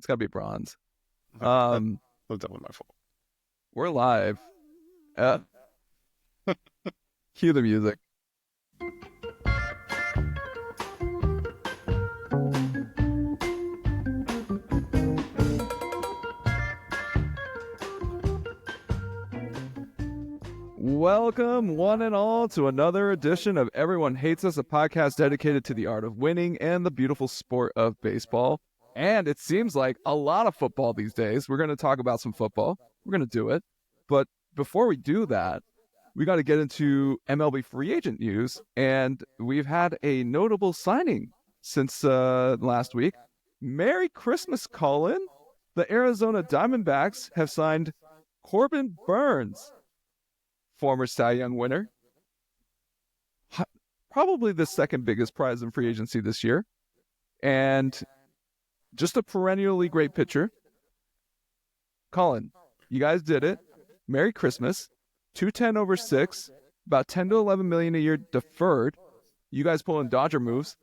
It's got to be bronze. That was definitely my fault. We're live. Cue the music. Welcome, one and all, to another edition of Everyone Hates Us, a podcast dedicated to the art of winning and the beautiful sport of baseball. And it seems like a lot of football these days. We're going to talk about some football. We're going to do it. But before we do that, we got to get into MLB free agent news. And we've had a notable signing since last week. Merry Christmas, Colin. The Arizona Diamondbacks have signed Corbin Burnes, former Cy Young winner. Probably the second biggest prize in free agency this year. And just a perennially great pitcher. Colin, you guys did it. Merry Christmas. 210 over 6, about 10 to 11 million a year deferred. You guys pulling Dodger moves.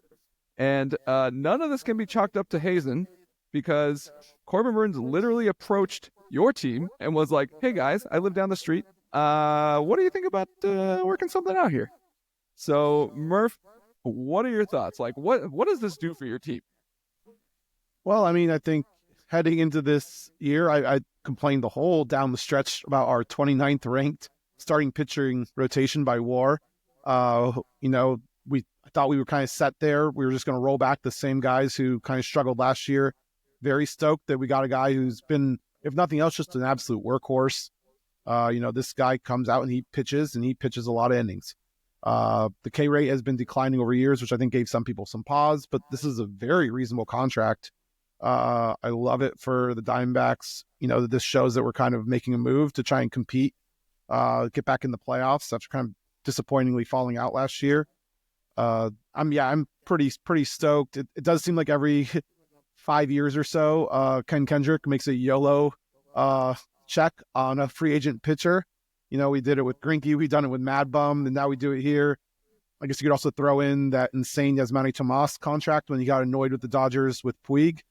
And none of this can be chalked up to Hazen because Corbin Burnes literally approached your team and was like, hey guys, I live down the street. What do you think about working something out here? So, Murph, what are your thoughts? Like, what does this do for your team? Well, I mean, I think heading into this year, I complained the whole down the stretch about our 29th ranked starting pitching rotation by WAR. I thought we were kind of set there. We were just going to roll back the same guys who kind of struggled last year. Very stoked that we got a guy who's been, if nothing else, just an absolute workhorse. This guy comes out and he pitches a lot of innings. The K rate has been declining over years, which I think gave some people some pause, but this is a very reasonable contract. I love it for the Diamondbacks. This shows that we're kind of making a move to try and compete, get back in the playoffs after kind of disappointingly falling out last year. I'm pretty stoked. It does seem like every 5 years or so, Ken Kendrick makes a YOLO check on a free agent pitcher. We did it with Greinke, we've done it with Mad Bum, and now we do it here. I guess you could also throw in that insane Yasmani Tomas contract when he got annoyed with the Dodgers with Puig.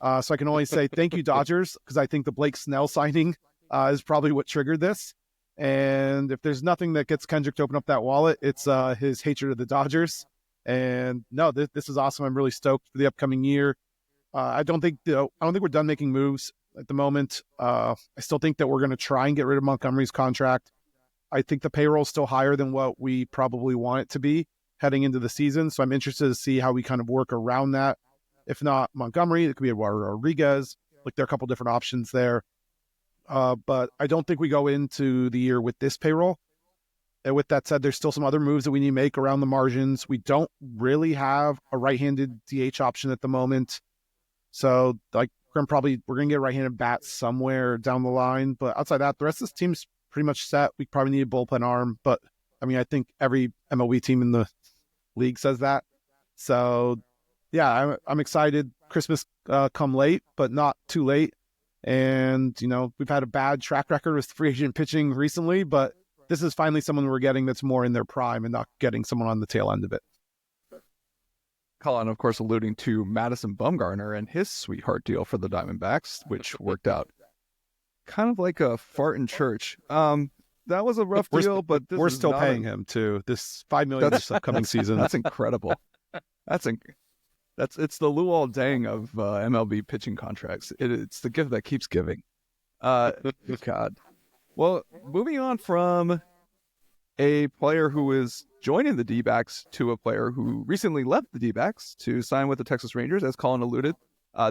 So I can only say thank you, Dodgers, because I think the Blake Snell signing is probably what triggered this. And if there's nothing that gets Kendrick to open up that wallet, it's his hatred of the Dodgers. And no, this is awesome. I'm really stoked for the upcoming year. I don't think we're done making moves at the moment. I still think that we're going to try and get rid of Montgomery's contract. I think the payroll is still higher than what we probably want it to be heading into the season. So I'm interested to see how we kind of work around that. If not Montgomery, it could be Eduardo Rodriguez. Like, there are a couple different options there. But I don't think we go into the year with this payroll. And with that said, there's still some other moves that we need to make around the margins. We don't really have a right-handed DH option at the moment. So, we're going to get right-handed bats somewhere down the line. But outside that, the rest of this team's pretty much set. We probably need a bullpen arm. But, I think every MLB team in the league says that. So, yeah, I'm excited. Christmas come late, but not too late. And, we've had a bad track record with free agent pitching recently, but this is finally someone we're getting that's more in their prime and not getting someone on the tail end of it. Colin, of course, alluding to Madison Bumgarner and his sweetheart deal for the Diamondbacks, which worked out kind of like a fart in church. That was a rough deal, but we're still paying him too. This $5 million this upcoming season. That's incredible. It's the Luol Deng of MLB pitching contracts. It's the gift that keeps giving. God. Well, moving on from a player who is joining the D-backs to a player who recently left the D-backs to sign with the Texas Rangers, as Colin alluded.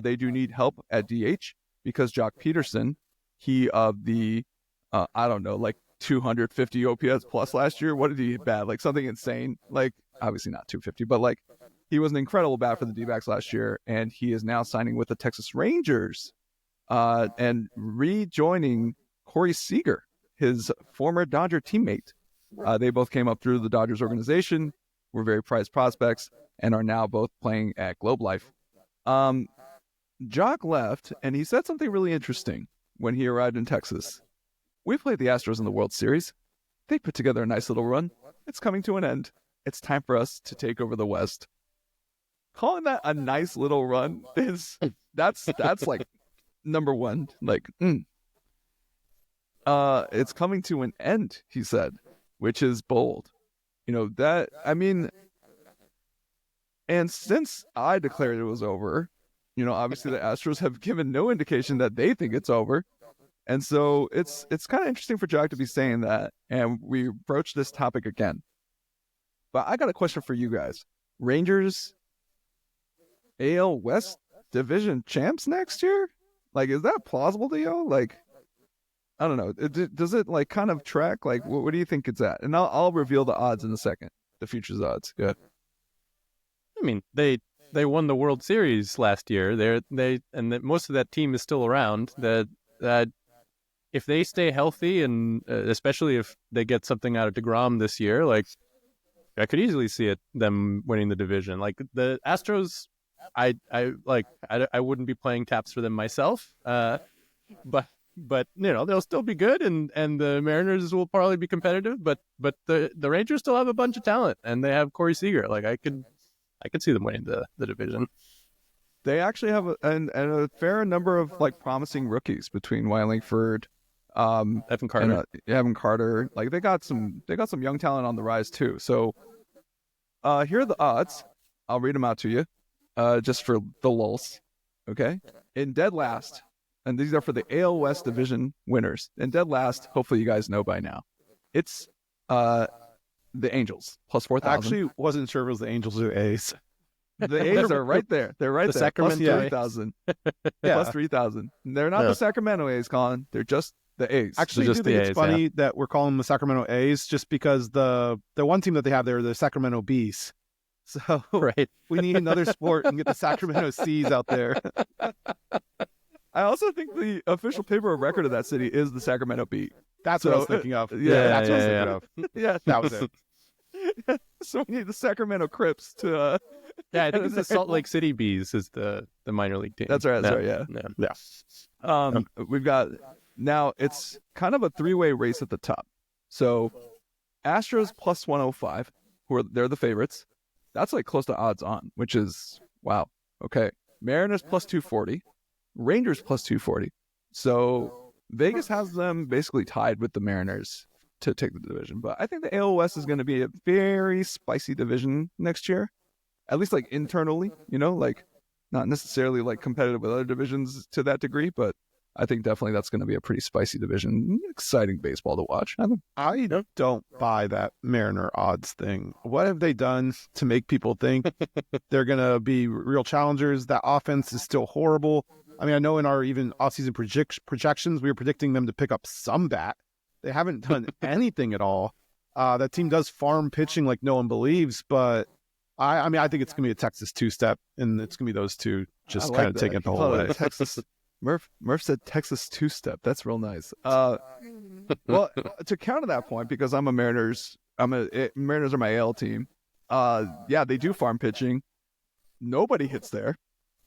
They do need help at DH because Jock Peterson, he of the, 250 OPS plus last year. What did he bat? Like something insane. Like, obviously not 250, but like, he was an incredible bat for the D-backs last year, and he is now signing with the Texas Rangers and rejoining Corey Seager, his former Dodger teammate. They both came up through the Dodgers organization, were very prized prospects, and are now both playing at Globe Life. Jock left, and he said something really interesting when he arrived in Texas. We played the Astros in the World Series. They put together a nice little run. It's coming to an end. It's time for us to take over the West. Calling that a nice little run that's like number one, like, it's coming to an end, he said, which is bold. That, I mean, and since I declared it was over, obviously the Astros have given no indication that they think it's over. And so it's kind of interesting for Jack to be saying that. And we broached this topic again. But I got a question for you guys. Rangers AL West division champs next year? Like, is that plausible to you? Like, I don't know. Does it like kind of track? Like, what do you think it's at? And I'll reveal the odds in a second. The futures odds. Yeah. I mean, they won the World Series last year. Most of that team is still around. That if they stay healthy, and especially if they get something out of DeGrom this year, like I could easily see them winning the division. Like the Astros, I wouldn't be playing taps for them myself. But they'll still be good, and the Mariners will probably be competitive. But the Rangers still have a bunch of talent, and they have Corey Seager. Like I could see them winning the division. They actually have a fair number of like promising rookies between Wallingford, Evan Carter. and, Evan Carter. Like they got some young talent on the rise too. So here are the odds. I'll read them out to you, just for the lulz. Okay, in dead last, and these are for the AL West division winners. In dead last, hopefully you guys know by now, it's the Angels plus 4,000. Actually, wasn't sure if it was the Angels or A's. The A's are right there. They're right The there. Sacramento Plus A's. 3,000. Yeah. Plus 3,000. They're not the Sacramento A's, Colin. They're just the A's. Actually, just I do think the it's A's, funny that we're calling them the Sacramento A's just because the one team that they have there are the Sacramento Bees. So Right. we need another sport and get the Sacramento Seas out there. I also think the official paper of record of that city is the Sacramento Bee. That's what I was thinking of. Yeah, that's what I was thinking of. Yeah. That was it. So we need the Sacramento Crips to... Yeah, I think it's the Salt Lake City Bees is the minor league team. That's right, yeah. Yeah. We've got... Now, it's kind of a three-way race at the top. So Astros plus 105, they're the favorites. That's like close to odds on, which is, wow. Okay. Mariners plus 240. Rangers plus 240. So Vegas has them basically tied with the Mariners to take the division. But I think the AL West is going to be a very spicy division next year. At least like internally, like not necessarily like competitive with other divisions to that degree, but I think definitely that's going to be a pretty spicy division. Exciting baseball to watch. I don't buy that Mariner odds thing. What have they done to make people think they're going to be real challengers? That offense is still horrible. I mean, I know in our even offseason projections, we were predicting them to pick up some bat. They haven't done anything at all. That team does farm pitching like no one believes, but I mean, I think it's going to be a Texas two-step, and it's going to be those two just kind of taking it the whole way. Texas. Murph said Texas two-step. That's real nice. Well, to counter that point, because I'm a Mariners, Mariners are my AL team. Yeah, they do farm pitching. Nobody hits there.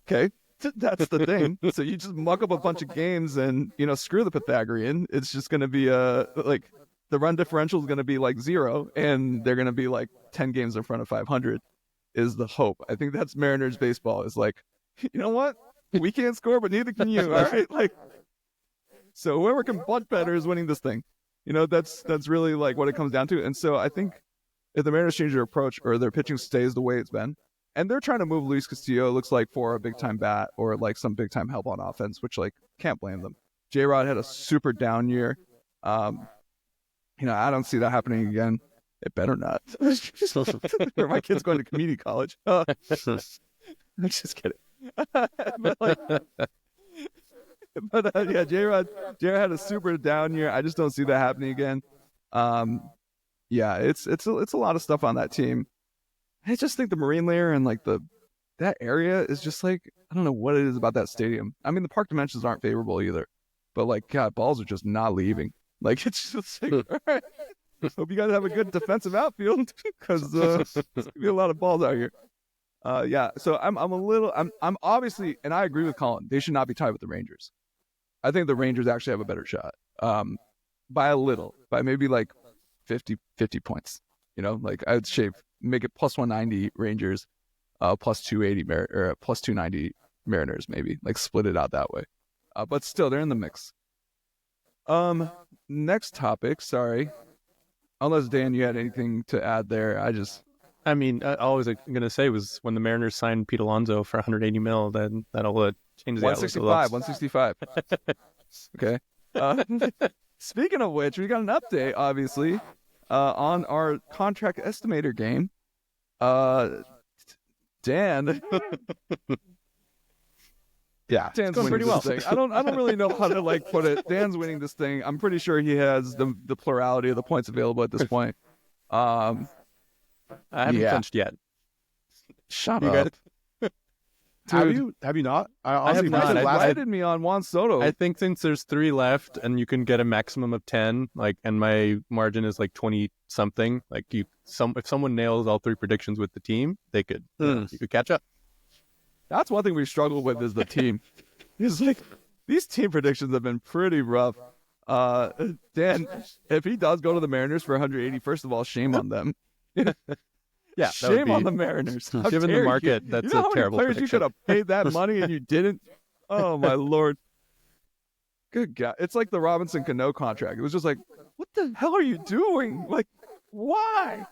Okay, that's the thing. So you just muck up a bunch of games and screw the Pythagorean. It's just going to be like the run differential is going to be like 0, and they're going to be like 10 games in front of 500. Is the hope. I think that's Mariners baseball. Is like, you know what? We can't score, but neither can you. All right, like, so whoever can bunt better is winning this thing. That's really like what it comes down to. And so I think if the Mariners change their approach or their pitching stays the way it's been, and they're trying to move Luis Castillo, it looks like for a big time bat or like some big time help on offense, which like can't blame them. J-Rod had a super down year. I don't see that happening again. It better not. Or my kid's going to community college. I'm just kidding. Yeah, J-Rod had a super down year. I just don't see that happening again. Yeah, it's a lot of stuff on that team. I just think the Marine Layer and like that area is just like, I don't know what it is about that stadium. I mean, the park dimensions aren't favorable either, but like, God, balls are just not leaving. Like, it's just like, all right, hope you guys have a good defensive outfield because there's gonna be a lot of balls out here. Yeah, so I'm obviously, and I agree with Colin, they should not be tied with the Rangers. I think the Rangers actually have a better shot, by a little, by maybe like 50 points. Like I would make it plus 190 Rangers, plus 280 or plus 290 Mariners, maybe like split it out that way. but still, they're in the mix. Next topic. Sorry, unless Dan, you had anything to add there. I mean, all I was going to say was when the Mariners signed Pete Alonso for 180 mil, then that'll change the outlook. 165. Okay. Speaking of which, we got an update, obviously, on our contract estimator game. Dan. Yeah, Dan's going winning pretty this thing. I don't really know how to put it. Dan's winning this thing. I'm pretty sure he has the plurality of the points available at this point. I haven't clinched yet. Shut up. Dude, have you not? I have not. Invited me on Juan Soto. I think since there's 3 left and you can get a maximum of 10, and my margin is 20 something, if someone nails all 3 predictions with the team, they could you could catch up. That's one thing we struggle with is the team. It's these team predictions have been pretty rough. Dan, if he does go to the Mariners for 180, first of all, shame on them. Yeah, shame on the Mariners. Given the market, that's a terrible players prediction. You could have paid that money and you didn't. Oh my lord. Good God. It's like the Robinson Cano contract. It was just what the hell are you doing? Why?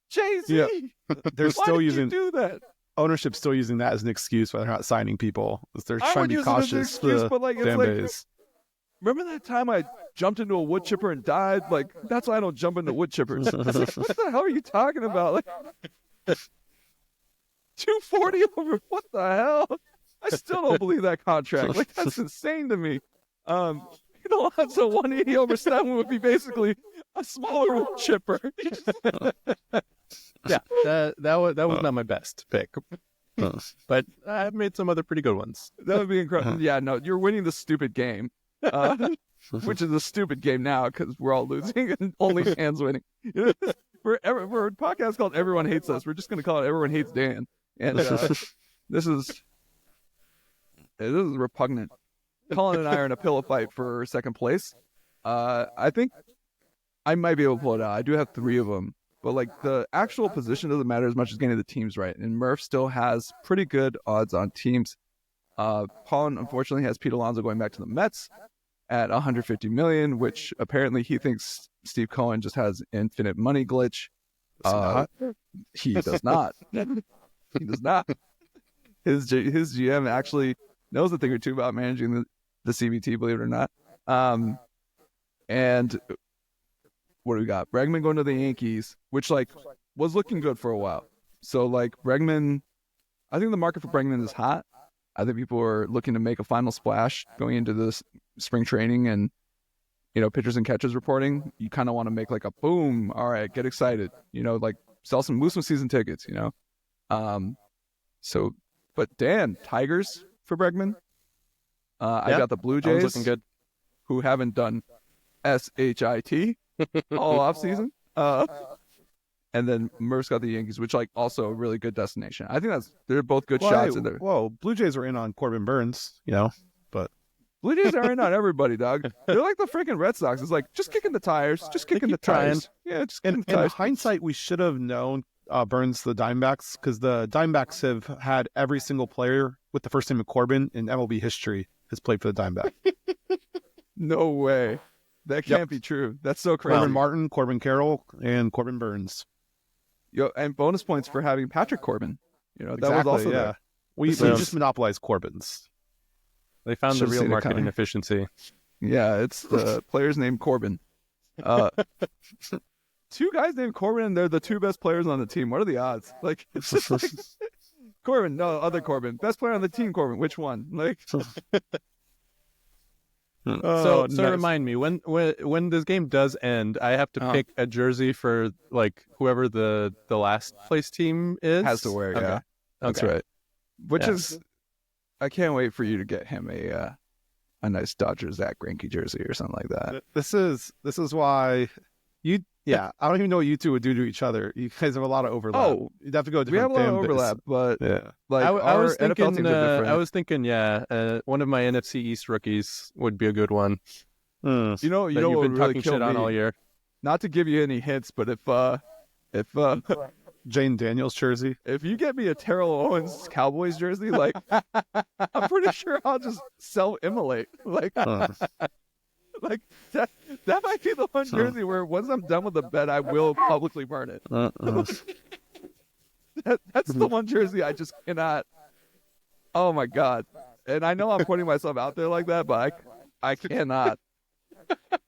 Jay-Z. Yeah. They're Why still did using you do that? Ownership's still using that as an excuse why they're not signing people. They're I trying would to be use it as an cautious. excuse, The but it's fan base. remember that time I jumped into a wood chipper and died? That's why I don't jump into wood chippers. What the hell are you talking about? 240 over, what the hell? I still don't believe that contract. That's insane to me. So 180 over 7 would be basically a smaller wood chipper. Yeah, that was not my best pick. But I've made some other pretty good ones. That would be incredible. Yeah, no, you're winning the stupid game. Which is a stupid game now because we're all losing and only Dan's winning. We're a podcast called Everyone Hates Us. We're just going to call it Everyone Hates Dan. And this is repugnant. Colin and I are in a pillow fight for second place. I think I might be able to pull it out. I do have 3 of them. But the actual position doesn't matter as much as getting the teams right. And Murph still has pretty good odds on teams. Colin unfortunately has Pete Alonso going back to the Mets at 150 million, which apparently he thinks Steve Cohen just has infinite money glitch. He does not. He does not. His GM actually knows a thing or two about managing the CBT, believe it or not. And what do we got? Bregman going to the Yankees, which was looking good for a while. So Bregman, I think the market for Bregman is hot. I think people are looking to make a final splash going into this spring training and, pitchers and catchers reporting. You kind of want to make a boom. All right, get excited. Move some season tickets, but Dan, Tigers for Bregman. I got the Blue Jays looking good. who haven't done SHIT all off season. And then Murph's got the Yankees, which also a really good destination. I think they're both good shots in there. Whoa, Blue Jays are in on Corbin Burns, but Blue Jays are in on everybody, dog. They're like the freaking Red Sox. It's just kicking the tires, just kicking the tires. Yeah, just kicking the in tires. hindsight, we should have known Burns the Diamondbacks because the Diamondbacks have had every single player with the first name of Corbin in MLB history has played for the Diamondbacks. No way. That can't be true. That's so crazy. Corbin Martin, Corbin Carroll, and Corbin Burns. And bonus points for having Patrick Corbin. That Exactly, was also there. We just monopolized Corbins. They found the Should've real seen it market coming. inefficiency. Yeah, it's the player's named Corbin. 2 guys named Corbin, and they're the 2 best players on the team. What are the odds? It's just Corbin, no, other Corbin. Best player on the team, Corbin. Which one? So nice. remind me, when this game does end, I have to pick a jersey for whoever the last place team is. Has to wear, yeah. That's right. Which is, I can't wait for you to get him a nice Dodgers Zach Greinke jersey or something like that. This is why I don't even know what you two would do to each other. You guys have a lot of overlap. Oh, you'd have to go. We have a lot of overlap, but yeah, I was our NFL thinking, teams are different. I was thinking, one of my NFC East rookies would be a good one. You know You've what been would really talking kill shit on me? all year. Not to give you any hints, but if Jane Daniels jersey. If you get me a Terrell Owens Cowboys jersey, like I'm pretty sure I'll just self-immolate. Like like that might be the one jersey where once I'm done with the bet, I will publicly burn it. That's the one jersey I just cannot. Oh my God. And I know I'm putting myself out there like that, but I cannot.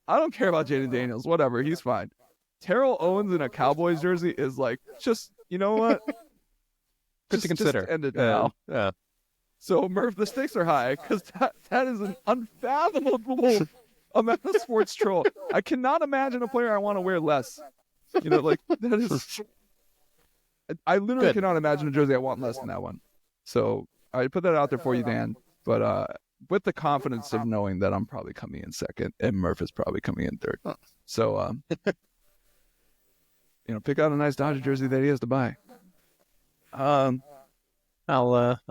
I don't care about Jaden Daniels. Whatever, he's fine. Terrell Owens in a Cowboys jersey is like, just, you know what? Good to consider. Just end it now. Yeah. So, Murph, the stakes are high because that is an unfathomable amount of sports troll. I cannot imagine a player I want to wear less. You know, like, that is... I literally cannot imagine a jersey I want less than that one. So, I put that out there for you, Dan. But with the confidence of knowing that I'm probably coming in second and Murph is probably coming in third. So, pick out a nice Dodger jersey that he has to buy. I'll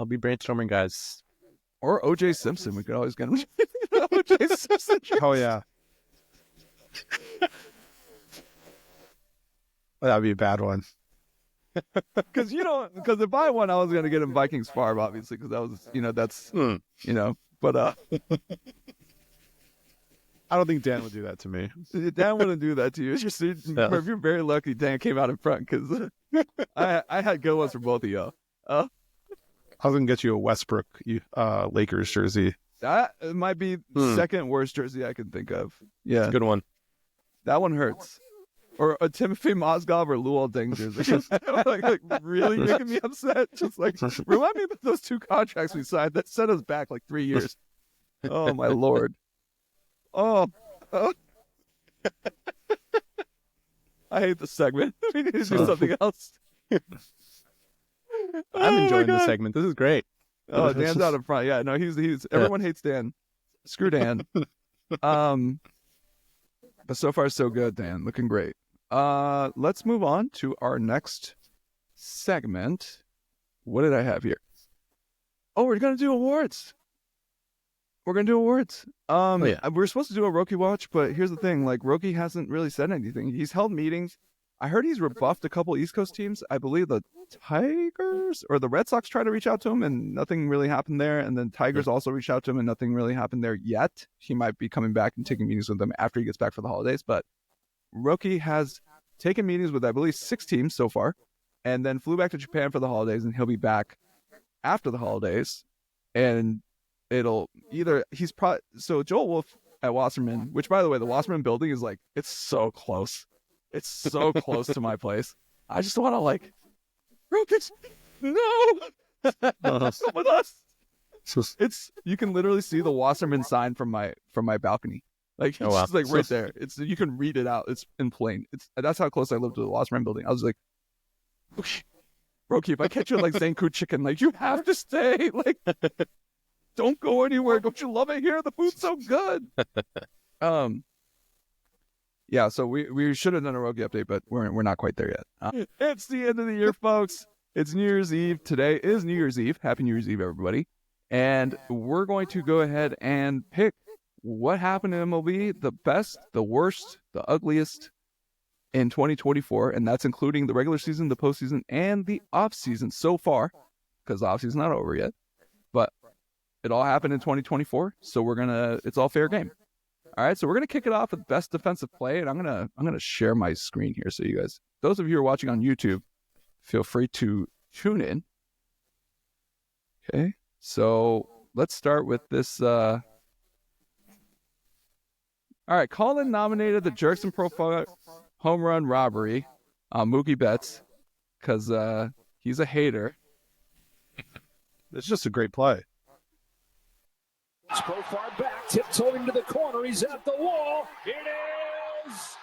be brainstorming, guys. Or OJ Simpson. We could always get him. OJ Simpson. Oh yeah. That'd be a bad one. Because if I won, I was gonna get him Vikings Farm, obviously, because that was that's but I don't think Dan would do that to me. Dan wouldn't do that to you. You're very lucky Dan came out in front because I had good ones for both of y'all. I was gonna get you a Westbrook Lakers jersey. That might be second worst jersey I can think of. Yeah, that's a good one. That one hurts. Or a Timothy Mozgov or Luol Deng jersey. like really making me upset. Just like remind me of those two contracts we signed that set us back like 3 years. Oh my Lord. Oh. I hate this segment. We need to do something else. I'm enjoying this segment. This is great. Oh, Dan's out in front. Yeah, no, he's everyone hates Dan. Screw Dan. But so far so good, Dan. Looking great. Let's move on to our next segment. What did I have here? Oh, we're gonna do awards. We're supposed to do a Roki watch, but here's the thing: like Roki hasn't really said anything. He's held meetings. I heard he's rebuffed a couple East Coast teams. I believe the Tigers or the Red Sox tried to reach out to him, and nothing really happened there. And then Tigers also reached out to him, and nothing really happened there yet. He might be coming back and taking meetings with them after he gets back for the holidays, but Roki has taken meetings with, I believe, 6 teams so far, and then flew back to Japan for the holidays, and he'll be back after the holidays. And it'll either so Joel Wolf at Wasserman, which by the way, the Wasserman building is like, it's so close. It's so close to my place. I just want to Roki, no, come with us. You can literally see the Wasserman sign from my balcony. Like, it's just like right there. You can read it out. It's in plain. That's how close I live to the Wasserman building. I was like, Roki, if I catch you at Zanku Chicken, you have to stay. Don't go anywhere. Don't you love it here? The food's so good. Yeah, so we should have done a Roki update, but we're not quite there yet. It's the end of the year, folks. It's New Year's Eve. Today is New Year's Eve. Happy New Year's Eve, everybody. And we're going to go ahead and pick what happened in MLB, the best, the worst, the ugliest in 2024, and that's including the regular season, the postseason, and the offseason so far, because the offseason's not over yet. But it all happened in 2024, so it's all fair game. All right, so we're gonna kick it off with best defensive play, and I'm gonna share my screen here so you guys, those of you who are watching on YouTube, feel free to tune in. Okay, so let's start with this. All right, Colin nominated the Jerks and Profile home run robbery on Mookie Betts because he's a hater. It's just a great play. It's Profile back, tiptoeing to the corner. He's at the wall. It is.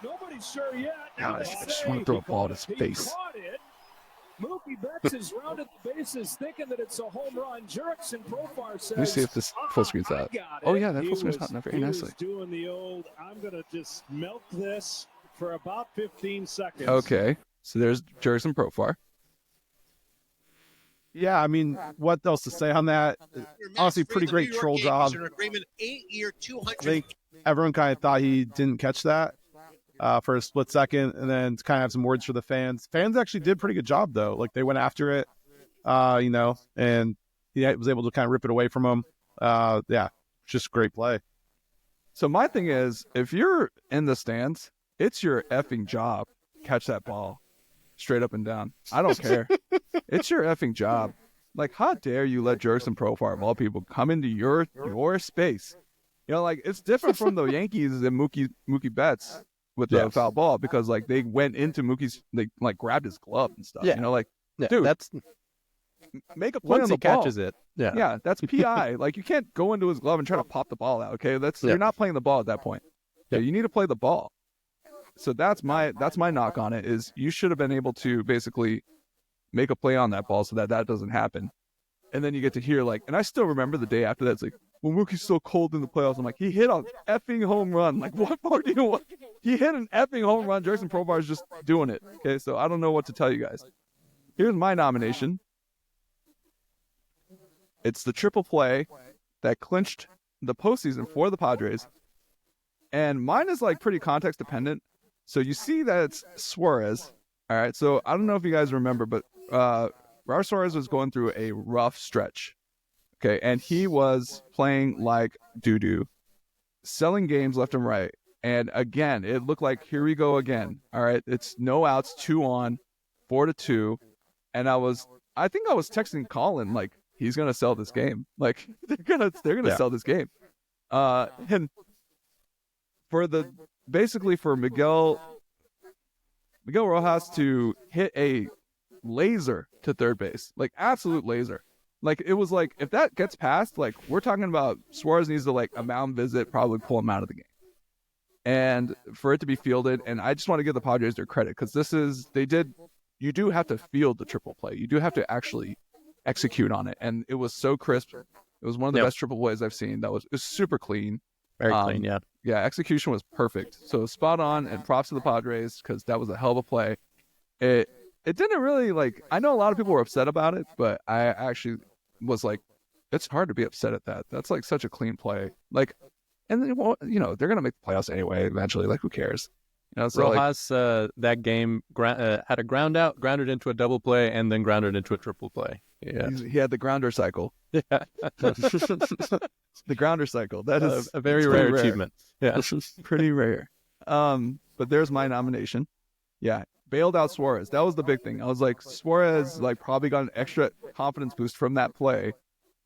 Nobody's sure yet. God, I just want to throw a ball at his face. Mookie Betts has rounded the bases thinking that it's a home run. Jerks and Profile says, Let me see if this full screen's out. Oh, yeah, that full screen's out very nicely. Doing the old, I'm going to just milk this for about 15 seconds. Okay, so there's Jerks and Profile. Yeah, I mean, what else to say on that? Honestly, pretty great troll job. I think everyone kind of thought he didn't catch that. for a split second, and then to kind of have some words for the fans. Fans actually did a pretty good job, though. Like, they went after it, and he was able to kind of rip it away from him. Just great play. So my thing is, if you're in the stands, it's your effing job to catch that ball straight up and down. I don't care. It's your effing job. Like, how dare you let jerks and Profar of all people come into your space? You know, like, it's different from the Yankees and Mookie Betts with the foul ball, because like they went into Mookie's, they like grabbed his glove and stuff. Yeah. You know, like, Yeah, dude, that's make a play once on the he ball. catches it. Yeah. Yeah, that's PI. Like, you can't go into his glove and try to pop the ball out. Okay, you're not playing the ball at that point. Yeah, you need to play the ball. So that's my knock on it, is you should have been able to basically make a play on that ball so that doesn't happen. And then you get to hear, like, and I still remember the day after that, it's like, well, Mookie's so cold in the playoffs. I'm like, he hit an effing home run. Like, what more do you want? He hit an effing home run. Jerks and Profar is just doing it. Okay, so I don't know what to tell you guys. Here's my nomination. It's the triple play that clinched the postseason for the Padres. And mine is like pretty context dependent. So you see that it's Suarez. All right. So I don't know if you guys remember, but Robert Suarez was going through a rough stretch. Okay. And he was playing like doo-doo, selling games left and right. And again, it looked like, here we go again. All right. It's no outs, 2 on, 4-2. And I think I was texting Colin, like, he's going to sell this game. Like, they're going to sell this game. And for Miguel Rojas to hit a laser to third base, like absolute laser. Like, it was like, if that gets past, like, we're talking about Suarez needs to, like, a mound visit, probably pull him out of the game. And for it to be fielded, and I just want to give the Padres their credit, because you do have to field the triple play. You do have to actually execute on it. And it was so crisp. It was one of the best triple plays I've seen. It was super clean. Very clean, yeah. Yeah, execution was perfect. So spot on, and props to the Padres, because that was a hell of a play. It didn't really, like, I know a lot of people were upset about it, but I actually was like, it's hard to be upset at that. That's like such a clean play. Like, and then, well, you know, they're going to make the playoffs anyway, eventually. Like, who cares? You know, so Rojas, that game, had a ground out, grounded into a double play, and then grounded into a triple play. Yeah. He had the grounder cycle. Yeah. The grounder cycle. That is a very rare achievement. Yeah. Pretty rare. But there's my nomination. Yeah. Bailed out Suarez. That was the big thing. I was like, Suarez, like, probably got an extra confidence boost from that play,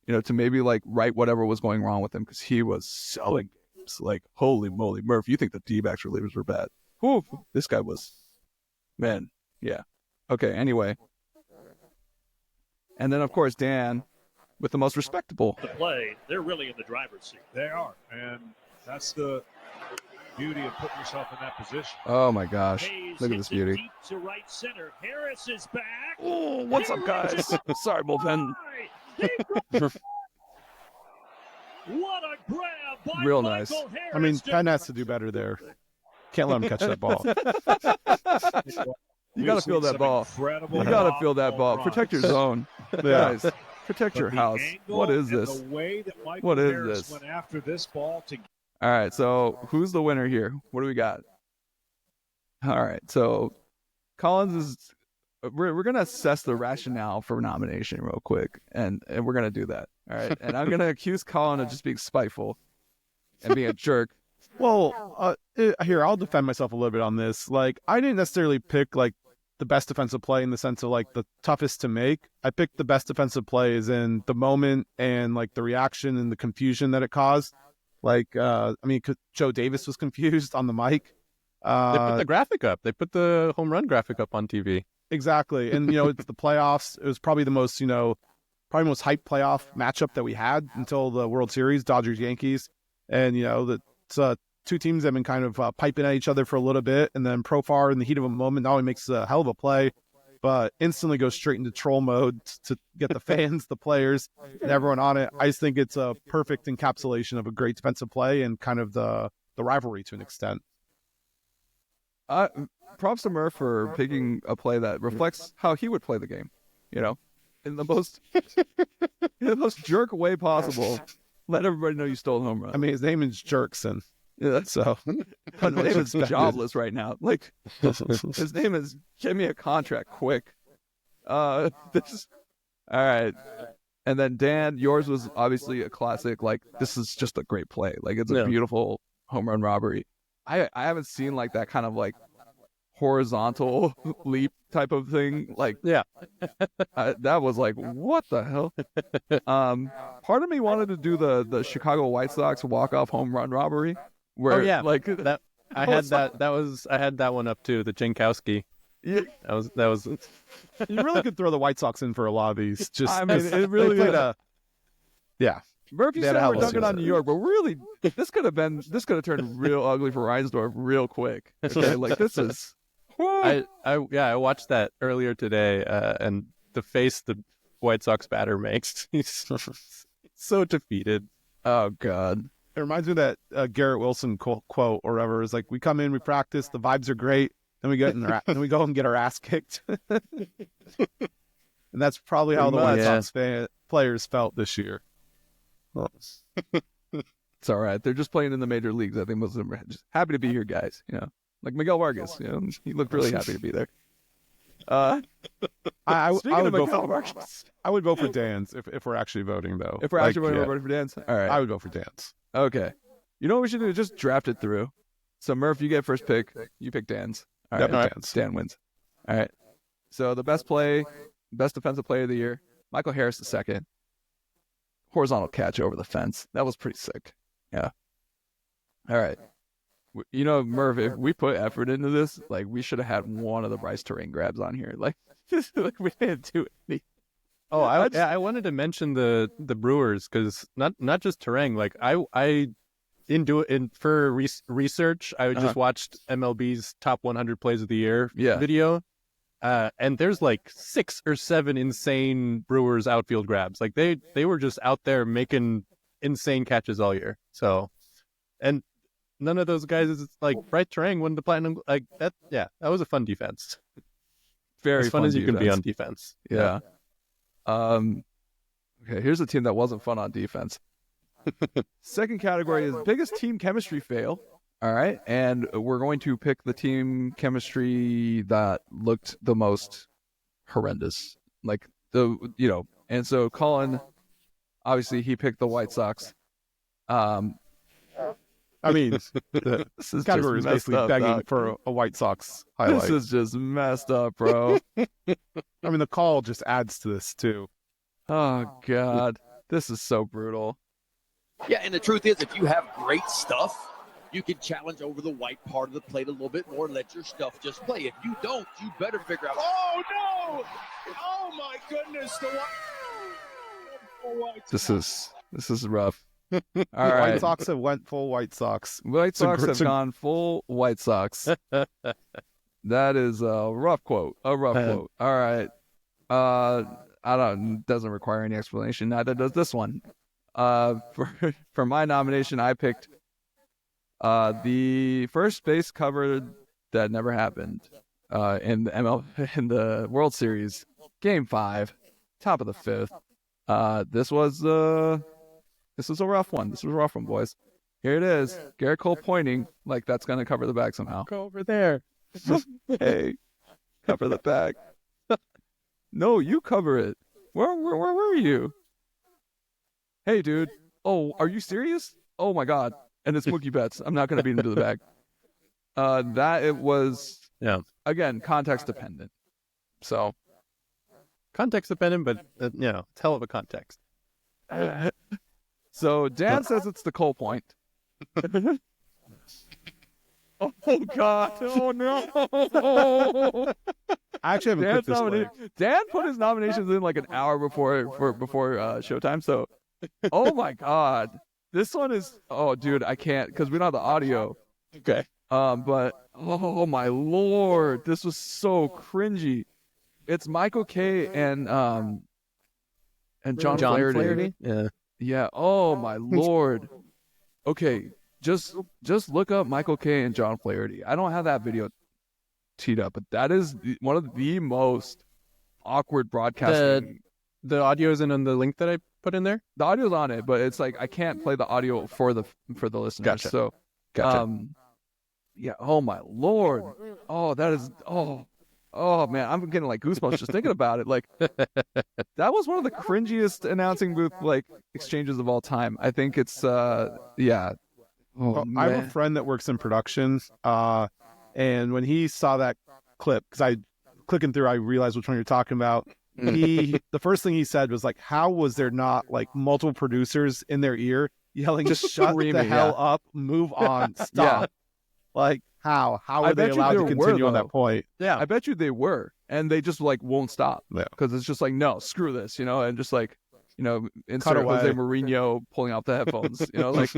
you know, to maybe, like, right whatever was going wrong with him, because he was selling games. Like, holy moly. Murph, you think the D-backs relievers were bad. Whew, this guy was, man. Yeah. Okay, anyway. And then, of course, Dan with the most respectable. The play, they're really in the driver's seat. They are. And that's the beauty of putting yourself in that position. Oh, my gosh. Hayes Look at this beauty. deep to right center. Harris is back. Oh, what's up, guys? Sorry, bullpen. What a grab by Real Michael nice. Harris. I mean, Penn has to do better there. Can't let him catch that ball. You got to feel that ball. You got to feel that ball. Protect your zone. Guys, protect your house. What is this? What is this? Went after this ball to... All right, so who's the winner here? What do we got? All right, so Collins is... We're going to assess the rationale for nomination real quick, and we're going to do that. All right, and I'm going to accuse Colin of just being spiteful and being a jerk. Well, here, I'll defend myself a little bit on this. Like, I didn't necessarily pick, like, the best defensive play in the sense of, like, the toughest to make. I picked the best defensive plays in the moment and, like, the reaction and the confusion that it caused. Like, I mean, Joe Davis was confused on the mic. They put the graphic up. They put the home run graphic up on TV. Exactly. And, you know, it's the playoffs. It was probably the most, you know, probably most hyped playoff matchup that we had until the World Series, Dodgers-Yankees. And, you know, it's two teams that have been kind of piping at each other for a little bit. And then Profar, in the heat of a moment, not only makes a hell of a play, but instantly goes straight into troll mode to get the fans, the players, and everyone on it. I just think it's a perfect encapsulation of a great defensive play and kind of the rivalry to an extent. Props to Murph for picking a play that reflects how he would play the game, you know, in the most jerk way possible. Let everybody know you stole a home run. I mean, his name is Jerkson. Yeah, So his name is jobless right now. Like, his name is give me a contract quick. This all right. And then Dan, yours was obviously a classic. Like, this is just a great play. Like, it's a beautiful home run robbery. I haven't seen like that kind of like horizontal leap type of thing. Like, Yeah. that was like, what the hell? Part of me wanted to do the Chicago White Sox walk-off home run robbery. Where, like that I had that one up too. The Jankowski. Yeah. That was. you really could throw the White Sox in for a lot of these. Just I mean, it really is. Yeah. Murphy They had said a we're hell of a dunking on season. New York, but really, this could have turned real ugly for Reinsdorf real quick. Okay, like this is. I watched that earlier today, and the face the White Sox batter makes, he's so defeated. Oh God. It reminds me of that Garrett Wilson quote or whatever. It's like, we come in, we practice, the vibes are great, then we then we go and get our ass kicked. And that's probably how the White Sox players felt this year. It's all right. They're just playing in the major leagues. I think most of them are just happy to be here, guys. You know, like Miguel Vargas. You know, he looked really happy to be there. I Speaking would of vote Miguel Vargas, I would vote for Dan's if we're actually voting, though. if we're actually voting for Dan's, all right. I would vote for Dan's. Okay. You know what we should do? Just draft it through. So Murph, you get first pick. You pick Dan's. All right. Yep, Dan's. Dan wins. All right. So the best defensive player of the year, Michael Harris II. Horizontal catch over the fence. That was pretty sick. Yeah. All right. You know, Murph, if we put effort into this, like, we should have had one of the Bryce Terrain grabs on here. Like we didn't do any. Oh, I wanted to mention the Brewers, because not just Terang. Like, I didn't do it for research. I just watched MLB's top 100 plays of the year video. And there's like 6 or 7 insane Brewers outfield grabs. Like, they were just out there making insane catches all year. So, and none of those guys is like Bright Terang won the platinum. Like that. Yeah, that was a fun defense. Very as fun as you can be on defense. Yeah. Okay, here's a team that wasn't fun on defense. Second category is biggest team chemistry fail. All right, and we're going to pick the team chemistry that looked the most horrendous. Like and so Colin, obviously he picked the White Sox. I mean, this is category is basically begging for a White Sox highlight. This is just messed up, bro. I mean, the call just adds to this too. Oh God, this is so brutal. Yeah, and the truth is, if you have great stuff, you can challenge over the white part of the plate a little bit more, let your stuff just play. If you don't, you better figure out. Oh, no! Oh, my goodness. This is rough. All White right. Sox have went full White Sox. White Sox have gone full White Sox. That is a rough quote. A rough quote. All right. Doesn't require any explanation. Neither does this one. For my nomination, I picked the first base cover that never happened in the World Series, Game 5, top of the 5th. This was a rough one. This was a rough one, boys. Here it is. Garrett Cole pointing like that's gonna cover the bag somehow. Go over there. Hey, cover the bag. No, you cover it. Where were you? Hey, dude. Oh, are you serious? Oh my God. And it's Mookie Betts. I'm not gonna beat him to the bag. That it was. Yeah. Again, context dependent. So. Context dependent, but it's hell of a context. So Dan says it's the Cole point. Oh God! Oh no! I actually haven't clicked this way. Dan put his nominations in like an hour before showtime. So, oh my God, this one is. Oh, dude, I can't because we don't have the audio. Okay. But oh my Lord, this was so cringy. It's Michael K. and John Flaherty. Yeah. Yeah. Oh my Lord. Okay. Just look up Michael K. and John Flaherty. I don't have that video teed up, but that is one of the most awkward broadcasting. The audio isn't on the link that I put in there? The audio's on it, but it's like I can't play the audio for the listeners. Gotcha. So Gotcha. Yeah. Oh my Lord. Oh, that is. Oh man, I'm getting like goosebumps just thinking about it. Like that was one of the cringiest announcing booth like exchanges of all time. I think it's yeah. Oh Well, man. I have a friend that works in production, and when he saw that clip, because I clicking through, I realized which one you're talking about. The first thing he said was like, "How was there not like multiple producers in their ear yelling, just shut the screaming, hell yeah. up, move on, stop"? Like how I are they bet you allowed to there were, continue on that though. point? Yeah. I bet you they were, and they just like won't stop Yeah. because it's just like no, screw this, and just like insert away. Jose Mourinho pulling out the headphones, like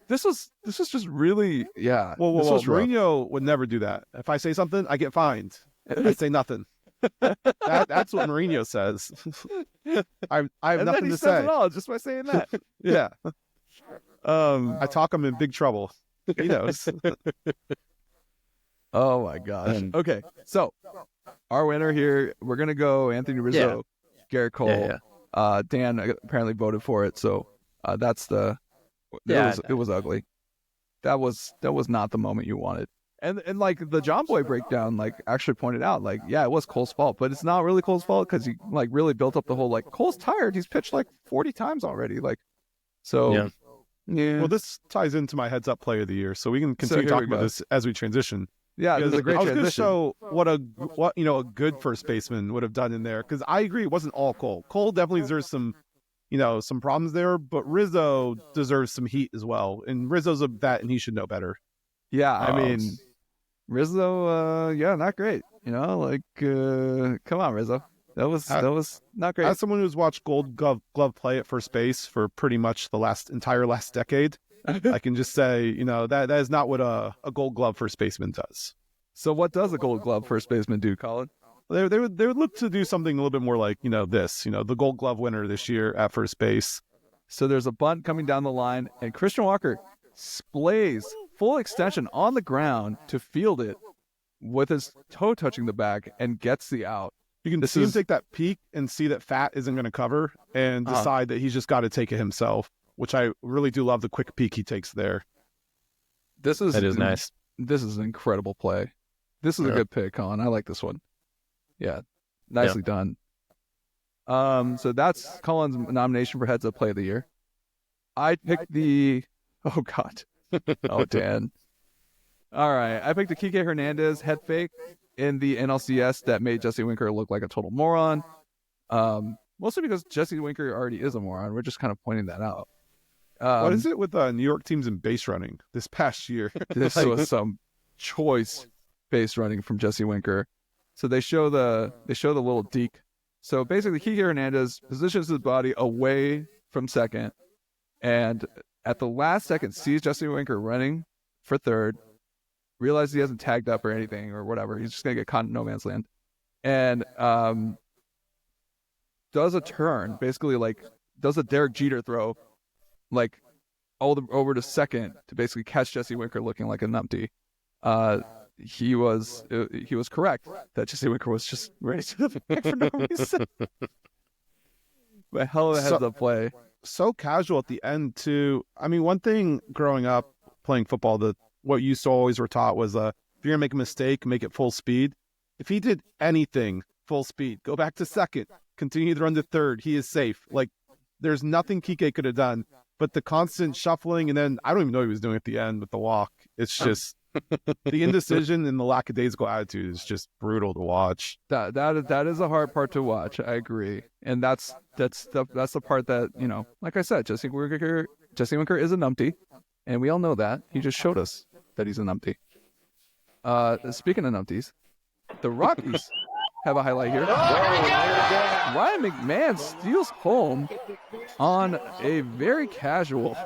this was just really Well, this was rough. Mourinho would never do that. If I say something, I get fined. I say nothing. That's what Mourinho says. I have And nothing then he to says say. it all just by saying that. Yeah. I talk him in big trouble. He knows. Oh my gosh. Okay, so our winner here, we're gonna go Anthony Rizzo, Garrett Cole. Yeah. Dan apparently voted for it, so that's the. It was ugly. That was not the moment you wanted. And like the John Boy breakdown, like actually pointed out, like it was Cole's fault, but it's not really Cole's fault because he like really built up the whole like Cole's tired. He's pitched like 40 times already, like so. Yeah. Well, this ties into my heads up player of the year, so we can continue here talking we about go. this as we transition. Yeah, this is a great I was going to transition. show what a good first baseman would have done in there, because I agree it wasn't all Cole. Cole definitely deserves some problems there, but Rizzo deserves some heat as well. And Rizzo's a vet, and he should know better. Yeah, I mean, Rizzo, not great. Like, come on, Rizzo. That was not great. As someone who's watched Gold Glove play at first base for pretty much the entire last decade, I can just say, that is not what a Gold Glove first baseman does. So what does a Gold Glove first baseman do, Colin? They would look to do something a little bit more like, the Gold Glove winner this year at first base. So there's a bunt coming down the line, and Christian Walker splays full extension on the ground to field it with his toe touching the bag and gets the out. You can see him take that peek and see that Fat isn't going to cover and decide that he's just got to take it himself, which I really do love the quick peek he takes there. That is nice. This is an incredible play. This is a good pick, Colin. I like this one. Yeah, nicely done. So that's Colin's nomination for Heads Up Play of the Year. I picked the... Oh, God. Oh, Dan. All right. I picked the Kike Hernandez head fake in the NLCS that made Jesse Winker look like a total moron. Mostly because Jesse Winker already is a moron. We're just kind of pointing that out. What is it with New York teams in base running this past year? This was some choice base running from Jesse Winker. So they show the little deke. So basically, Kike Hernandez positions his body away from second, and at the last second sees Jesse Winker running for third, realizes he hasn't tagged up or anything or whatever. He's just gonna get caught in no man's land, and does a turn, basically like does a Derek Jeter throw, like over to second to basically catch Jesse Winker looking like a numpty. He was correct that Jesse Winker was just ready to the back for no reason. But hell of a heads up play. So casual at the end too. I mean, one thing growing up playing football, what you always were taught was if you're gonna make a mistake, make it full speed. If he did anything full speed, go back to second, continue to run to third, he is safe. Like there's nothing Kike could have done. But the constant shuffling, and then I don't even know what he was doing at the end with the walk. It's just the indecision and the lackadaisical attitude is just brutal to watch. That is a hard part to watch. I agree, and that's the part that like I said, Jesse Winker is a numpty, and we all know that. He just showed us that he's a numpty. Speaking of numpties, the Rockies have a highlight here. Ryan McMahon steals home on a very casual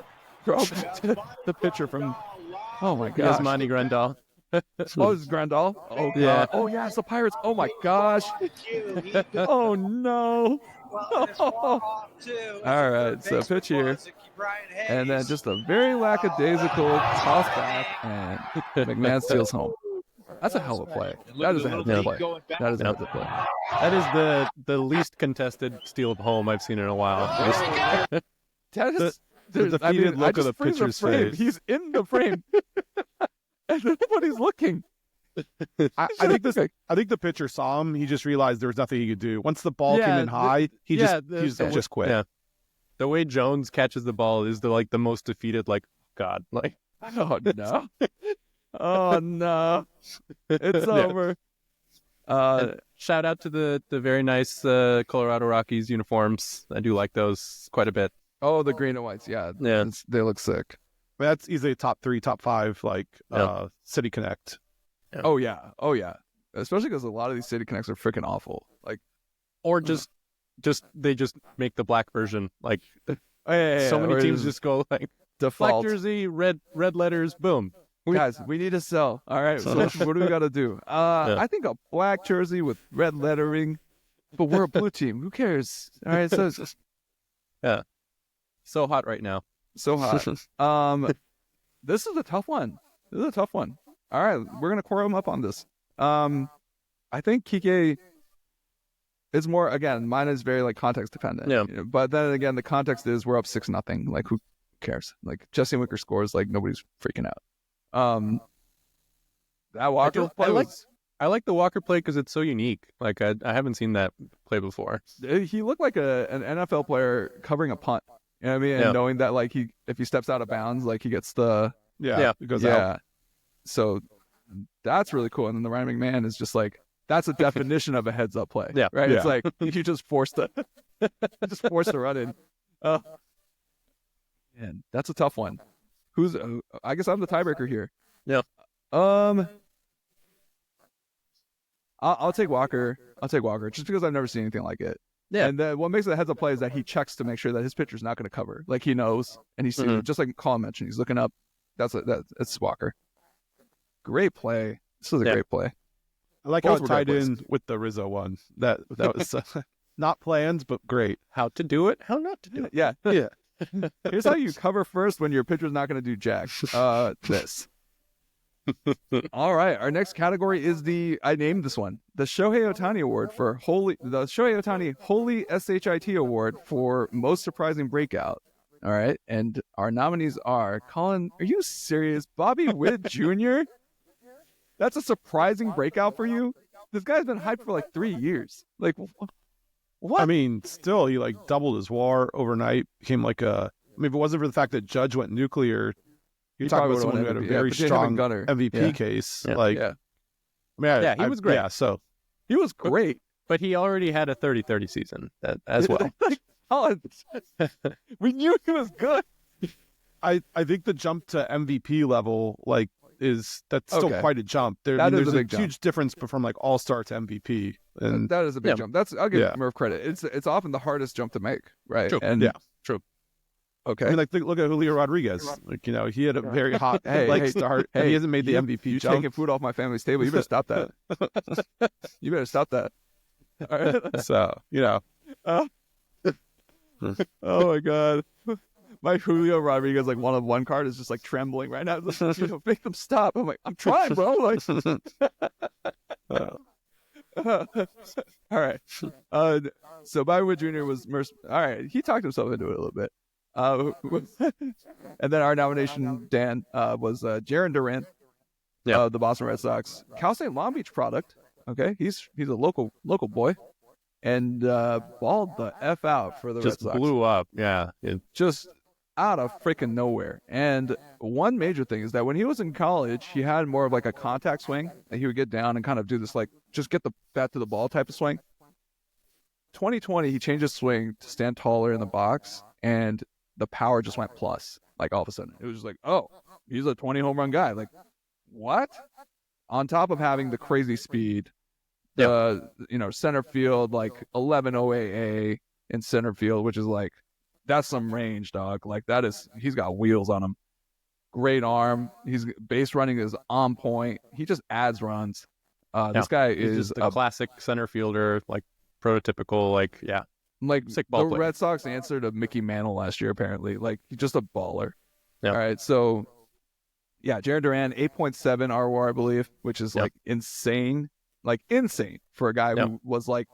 throw to the pitcher from. Oh my gosh. Yasmani Grandal. Oh, it's Grandal. Oh yeah. Oh yeah, it's the Pirates. Oh my gosh. Oh no. All right, so pitch here, and then just a very lackadaisical toss back, and McMahon steals home. That's a hell of a play. That is a hell of a play. That is a hell of a play. That is the least contested steal of home I've seen in a while. That defeated look of the freeze pitcher's frame. face. He's in the frame, and nobody's looking. I think the pitcher saw him. He just realized there was nothing he could do. Once the ball came in high, he just quit. Yeah. The way Jones catches the ball is the most defeated. Like, God, like, Oh no, oh no, it's over. Shout out to the very nice Colorado Rockies uniforms. I do like those quite a bit. Oh, the green and whites. Yeah, Yeah. they look sick. That's easily top 3, top 5, like City Connect. Yeah. Oh yeah, especially because a lot of these City Connects are freaking awful. Like, Or just they just make the black version. Like, so many teams just go like default. black jersey, red letters, boom. Guys, we need to sell. All right, so what do we got to do? I think a black jersey with red lettering, but we're a blue team. Who cares? All right, so So hot right now. so hot. This is a tough one. All right, we're gonna core them up on this. I think Kike is more, again, mine is very like context dependent. Yeah. You know, but then again, the context is we're up 6-0. Like, who cares? Like, Jesse Winker scores, like nobody's freaking out. That Walker play I like the Walker play because it's so unique. Like, I haven't seen that play before. he looked like an NFL player covering a punt. You know what I mean? And Yeah. knowing that like if he steps out of bounds, like he gets the It goes out. So that's really cool. And then the Ryan McMahon is just like, that's a definition of a heads up play. Yeah. Right. Yeah. It's like you just forced the run in. Man, that's a tough one. I guess I'm the tiebreaker here. Yeah. I'll take Walker. Just because I've never seen anything like it. Yeah. And then what makes it a heads up play is that he checks to make sure that his pitcher's not going to cover. Like, he knows, and he's just like Colin mentioned, he's looking up. That's Walker. Great play. This was a great play. I like Both how it were tied great in with the Rizzo one. That was not planned, but great. How to do it? How not to do it? Yeah. Yeah. Here's how you cover first when your pitcher's not going to do jack. This. All right. Our next category is I named this one, the Shohei Ohtani Award the Shohei Ohtani Holy SHIT Award for most surprising breakout. All right. And our nominees are, Colin, are you serious? Bobby Witt Jr.? That's a surprising breakout for you? This guy's been hyped for like 3 years. Like, what? I mean, still, he like doubled his WAR overnight. Became like if it wasn't for the fact that Judge went nuclear, you're talking about someone who had a very strong MVP case. Yeah. Like, Yeah. I mean, he was great. Yeah, so He was great. But he already had a 30-30 season as well. Like, Colin, we knew he was good. I think the jump to MVP level, like, that's still Okay. quite a jump. That is there's a big jump. huge difference from like All-Star to MVP. And That is a big Yeah. jump. I'll give Yeah. Murph credit. It's often the hardest jump to make, right? True. And Yeah. True. Okay. I mean, like, look at Julio Rodriguez. Like, he had a very hot Hey, start. And he hasn't made the MVP You jump. taking food off my family's table. You better stop that. You better stop that. All right. So, Oh my God. My Julio Rodriguez like 1-of-1 card is just like trembling right now. It's like, make them stop. I'm like, I'm trying, bro. Like, all right. So Bobby Witt Jr. was all right. He talked himself into it a little bit. And then our nomination, Dan, was Jarren Duran, the Boston Red Sox, Cal State Long Beach product. Okay, he's a local boy, and balled the F out for the Just Red Sox. blew up. Yeah. Just out of freaking nowhere. And one major thing is that when he was in college, he had more of like a contact swing, and he would get down and kind of do this like just get the bat to the ball type of swing. 2020, he changed his swing to stand taller in the box, and the power just went plus. Like, all of a sudden, it was just like, oh, he's a 20 home run guy. Like, what? On top of having the crazy speed, the center field, like 11 OAA in center field, which is like, that's some range, dog. Like, he's got wheels on him. Great arm. His base running is on point. He just adds runs. This guy He's is just a classic center fielder, like prototypical, like, yeah. like sick the ball player. Red Sox answer to Mickey Mantle last year, apparently. Like, he's just a baller. Yeah. All right, so yeah, Jarren Duran, 8.7 RWAR, I believe, which is like insane for a guy who was like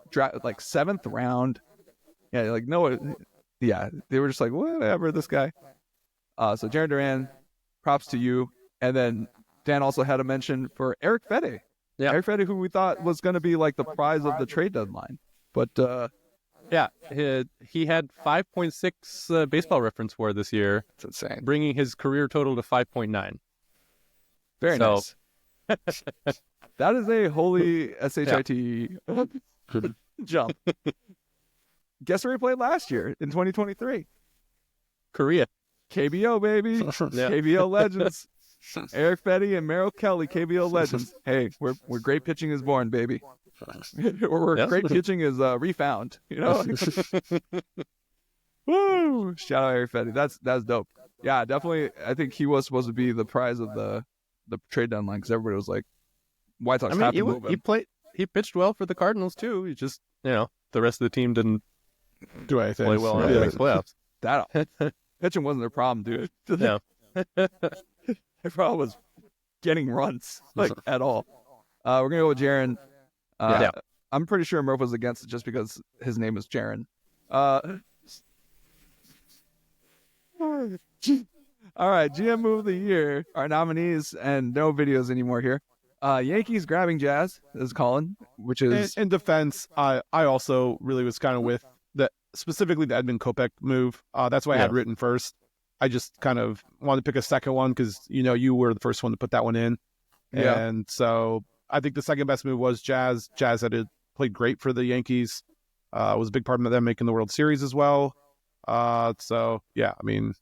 seventh round. Yeah, like no, yeah, they were just like whatever this guy. So Jarren Duran, props to you. And then Dan also had a mention for Eric Fede. Yeah. Eric Fede, who we thought was going to be like the prize of the trade deadline. But yeah, he had 5.6 baseball reference WAR this year. It's insane. Bringing his career total to 5.9. Very nice. That is a holy SHIT jump. Guess where he played last year in 2023? Korea. KBO, baby. KBO legends. Eric Fede and Merrill Kelly, KBO legends. Hey, where great pitching is born, baby. Where great pitching is refound. You know? Woo! Shout out Eric Fede. That's dope. Yeah, definitely. I think he was supposed to be the prize of the trade deadline because everybody was like, White Sox have to move him. He pitched well for the Cardinals too. He just, the rest of the team didn't do anything. Play well in the playoffs. That pitching wasn't their problem, dude. No. Their problem was getting runs, at all. We're gonna go with Jarren. I'm pretty sure Murph was against it just because his name is Jarren. All right, GM Move of the Year. Our nominees, and no videos anymore here. Yankees grabbing Jazz is Colin, which is in defense. I also really was kind of with specifically the Edmund Kopech move. That's why I had written first. I just kind of wanted to pick a second one because you were the first one to put that one in, and so I think the second best move was Jazz. Jazz had played great for the Yankees. Was a big part of them making the World Series as well. So yeah, I mean,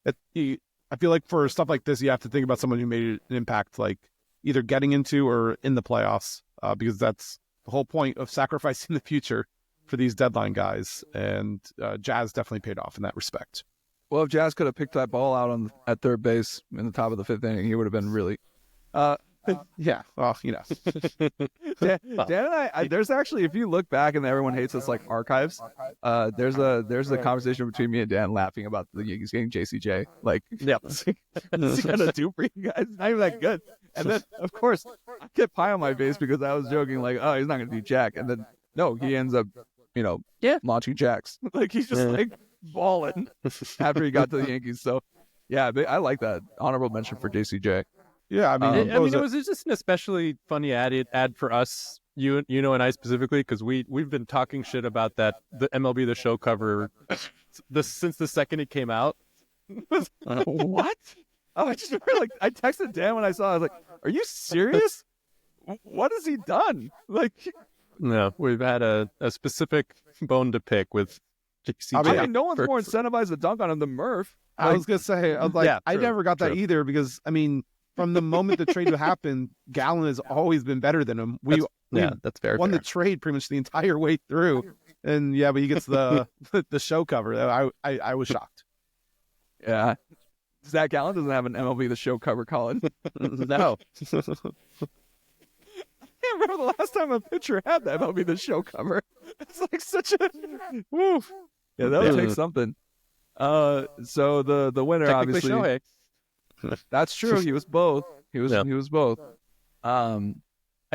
I feel like for stuff like this, you have to think about someone who made an impact, like either getting into or in the playoffs, because that's the whole point of sacrificing the future for these deadline guys. And Jazz definitely paid off in that respect. Well, if Jazz could have picked that ball out at third base in the top of the fifth inning, he would have been really. Yeah, well, Dan and I, there's actually, if you look back and everyone hates us like archives, there's a conversation between me and Dan laughing about the Yankees getting JCJ. Like, what's he gonna do for you guys? Not even that good. And then, of course, I get pie on my face because I was joking, like, oh, he's not gonna do jack. And then, no, he ends up, launching jacks. Like, he's just like balling after he got to the Yankees. So, yeah, I like that. Honorable mention for JCJ. Yeah, I mean, it was just an especially funny ad for us, you and I specifically, because we've been talking shit about the MLB The Show cover since the second it came out. What? Oh, I just remember, I texted Dan when I saw it. I was like, "Are you serious? What has he done?" Like, no, we've had a specific bone to pick with JCJ. I mean, no one's more incentivized to dunk on him than Murph. I was gonna say, I never got that either because I mean. From the moment the trade happened, Gallen has always been better than him. That's fair. Won the trade pretty much the entire way through, and but he gets the show cover. I was shocked. Yeah, Zach Gallen doesn't have an MLB The Show cover, Colin. No. I can't remember the last time a pitcher had the MLB The Show cover. It's like such a woo. Yeah, that would take something. So the winner obviously. Shohei. That's true. He was both. He was both. I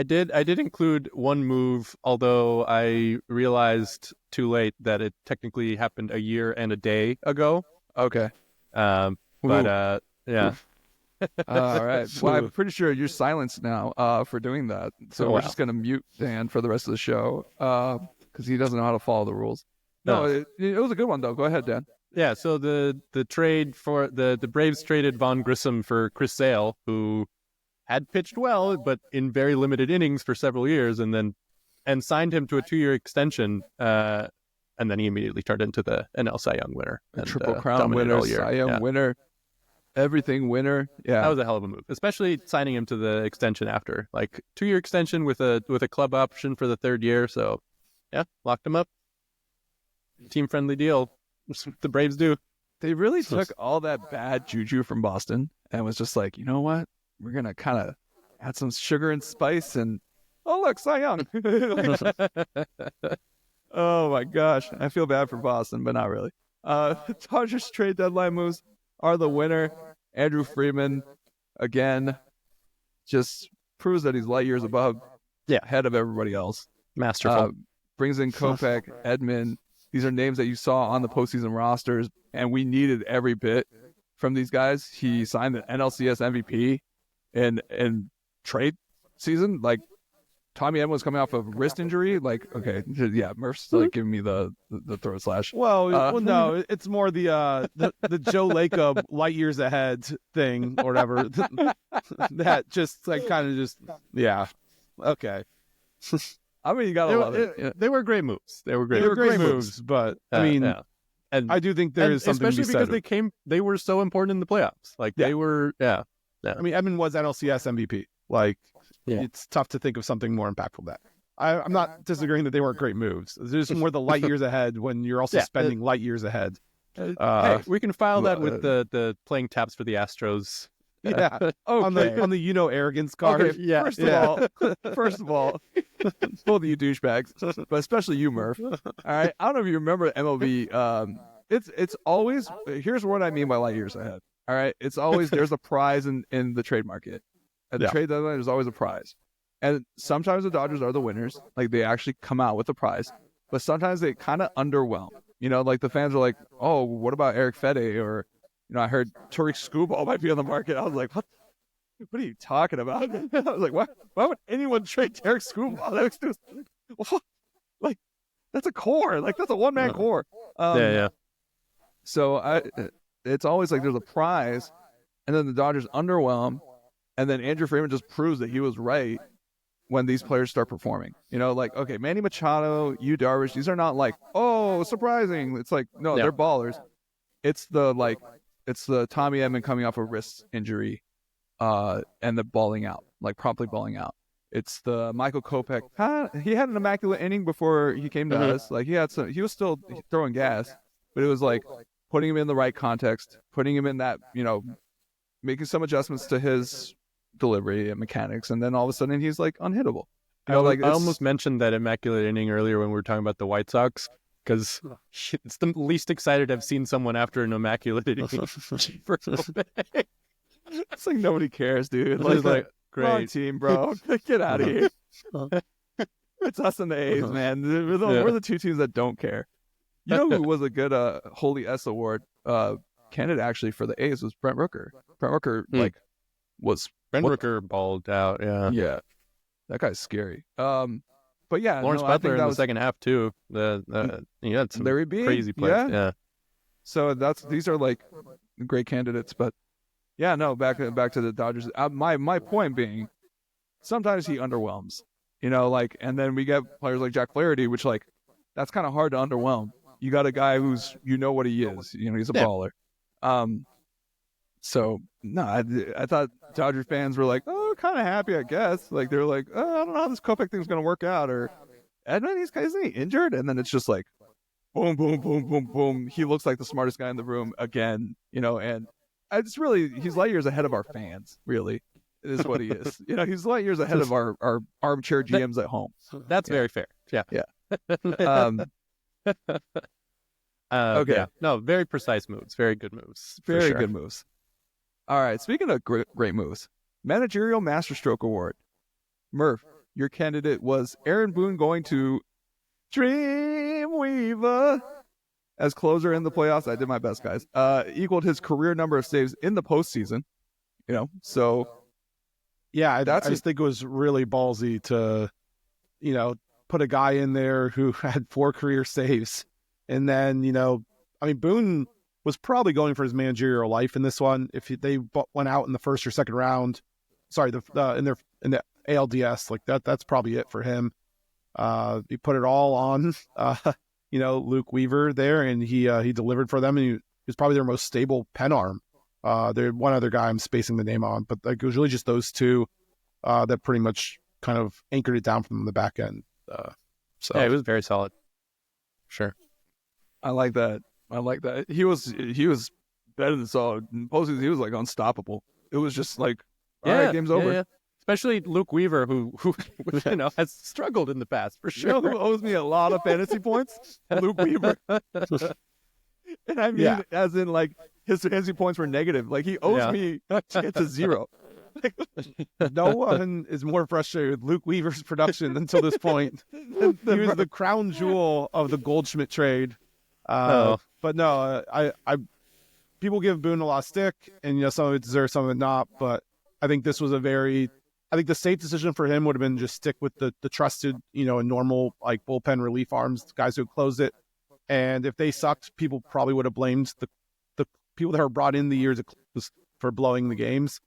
did include one move, although I realized too late that it technically happened a year and a day ago. Okay. Yeah. All right. Well, I'm pretty sure you're silenced now for doing that. So we're just gonna mute Dan for the rest of the show because he doesn't know how to follow the rules. No, it was a good one though. Go ahead, Dan. Yeah, so the trade for the Braves traded Von Grissom for Chris Sale, who had pitched well, but in very limited innings for several years, and signed him to a 2-year extension, and then he immediately turned into the NL Cy Young winner. And Triple Crown winner, Cy Young winner, everything winner. Yeah, that was a hell of a move, especially signing him to the extension after, 2-year extension with a club option for the 3rd year. So, yeah, locked him up. Team-friendly deal. The Braves do. They really took all that bad juju from Boston and was just like, you know what? We're going to kind of add some sugar and spice and, oh, look, Cy Young. Oh, my gosh. I feel bad for Boston, but not really. Dodgers trade deadline moves are the winner. Andrew Friedman, again, just proves that he's light years above, ahead of everybody else. Masterful. Brings in Kopech, Edman, These are names that you saw on the postseason rosters, and we needed every bit from these guys. He signed the NLCS MVP in trade season. Like, Tommy Edman was coming off of wrist injury. Like, okay, yeah, Murph's like giving me the throat slash. Well, no, it's more the Joe Lacob light years ahead thing or whatever. That just like kind of just yeah, okay. I mean, you gotta love it. They were great moves. They were great moves, but I mean, and I do think there is something especially to be because they were so important in the playoffs. Like they were, yeah. I mean, Edman was NLCS MVP. Like, it's tough to think of something more impactful than that. I'm not disagreeing that they weren't great moves. There's just more the light years ahead when you're also spending light years ahead. Hey, we can file that with the playing taps for the Astros. Yeah, on the arrogance card. Okay, yeah. First of all, both of you douchebags, but especially you, Murph. All right, I don't know if you remember MLB. It's always, here's what I mean by light years ahead. All right, it's always there's a prize in the trade market. At the trade deadline, there's always a prize, and sometimes the Dodgers are the winners. Like, they actually come out with a prize, but sometimes they kind of underwhelm. You know, like the fans are like, "Oh, what about Eric Fede?" Or, you know, I heard Tariq Skubal might be on the market. I was like, what are you talking about? I was like, why would anyone trade Tariq Skubal? Like, that's a core. Like, that's a one-man core. So it's always like there's a prize, and then the Dodgers underwhelm, and then Andrew Freeman just proves that he was right when these players start performing. You know, like, okay, Manny Machado, Yu Darvish, these are not like, oh, surprising. It's like, no, they're ballers. It's the Tommy Edman coming off a wrist injury, and the balling out, like promptly balling out. It's the Michael Kopech. He had an immaculate inning before he came to us. Like, he was still throwing gas, but it was like putting him in the right context, putting him in that, you know, making some adjustments to his delivery and mechanics, and then all of a sudden he's like unhittable. You know, I almost mentioned that immaculate inning earlier when we were talking about the White Sox, because it's the least excited I've seen someone after an immaculate inning. It's like nobody cares, dude. Like great team, bro. Get out of here. It's us and the A's, man. We're the two teams that don't care. You know who was a good Holy S Award candidate actually for the A's was Brent Rooker. Brent Rooker Brent Rooker balled out. Yeah, that guy's scary. But yeah, Lawrence Butler in the second half too. He had some crazy plays. Yeah. So these are like great candidates, but yeah, no. Back to the Dodgers. My point being, sometimes he underwhelms. You know, like, and then we get players like Jack Flaherty, which like that's kind of hard to underwhelm. You got a guy who's, you know what he is. You know, he's a baller. So no, I thought Dodgers fans were like, oh, kind of happy, I guess. Like, they're like, oh, I don't know how this Kopech thing's gonna work out, or Edman, isn't he injured? And then it's just like, boom, boom, boom, boom, boom. He looks like the smartest guy in the room again, you know. And it's really, he's light years ahead of our fans. Really, is what he is. You know, he's light years ahead of our armchair GMs at home. That's very fair. Yeah. Okay. Yeah. No, very precise moves. Very good moves. Very good moves. All right. Speaking of great moves, Managerial Masterstroke Award. Murph, your candidate was Aaron Boone going to Dreamweaver as closer in the playoffs. I did my best, guys. Equaled his career number of saves in the postseason. You know, so yeah, I just think it was really ballsy to, you know, put a guy in there who had 4 career saves. And then, you know, I mean, Boone was probably going for his managerial life in this one. If they went out in the first or second round, in the ALDS, like that's probably it for him. He put it all on, you know, Luke Weaver there, and he delivered for them, and he was probably their most stable pen arm. There's one other guy I'm spacing the name on, but like, it was really just those two that pretty much kind of anchored it down from the back end. So yeah, it was very solid. Sure. I like that. He was better than solid. In postseason, he was like unstoppable. It was just like, all right, game's over. Yeah. Especially Luke Weaver, who you know has struggled in the past for sure. You know who owes me a lot of fantasy points? Luke Weaver. And I mean, as in like his fantasy points were negative. Like, he owes me to get to 0. No one is more frustrated with Luke Weaver's production until this point. He was the crown jewel of the Goldschmidt trade. But no, I people give Boone a lot of stick, and some of it deserves, some of it not. But I think this was I think the safe decision for him would have been just stick with the trusted, and normal like bullpen relief arms, guys who closed it. And if they sucked, people probably would have blamed the people that were brought in the years for blowing the games.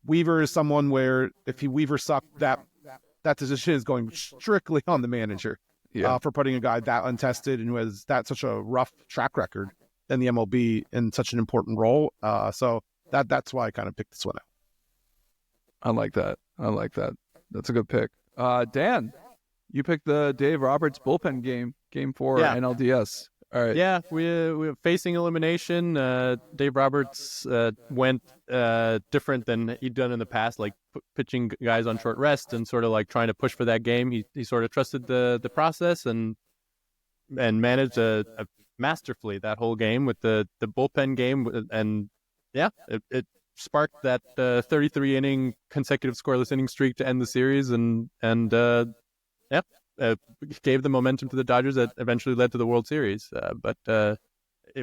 Weaver is someone where if Weaver sucked, that decision is going strictly on the manager for putting a guy that untested and who has such a rough track record in the MLB in such an important role. So that's why I kind of picked this one out. I like that. That's a good pick. Dan, you picked the Dave Roberts bullpen game 4 NLDS. All right. Yeah, we're facing elimination. Dave Roberts went different than he'd done in the past, like pitching guys on short rest and sort of like trying to push for that game. He sort of trusted the process and managed masterfully that whole game with the bullpen game. And it sparked that 33 inning consecutive scoreless inning streak to end the series and gave the momentum to the Dodgers that eventually led to the World Series. But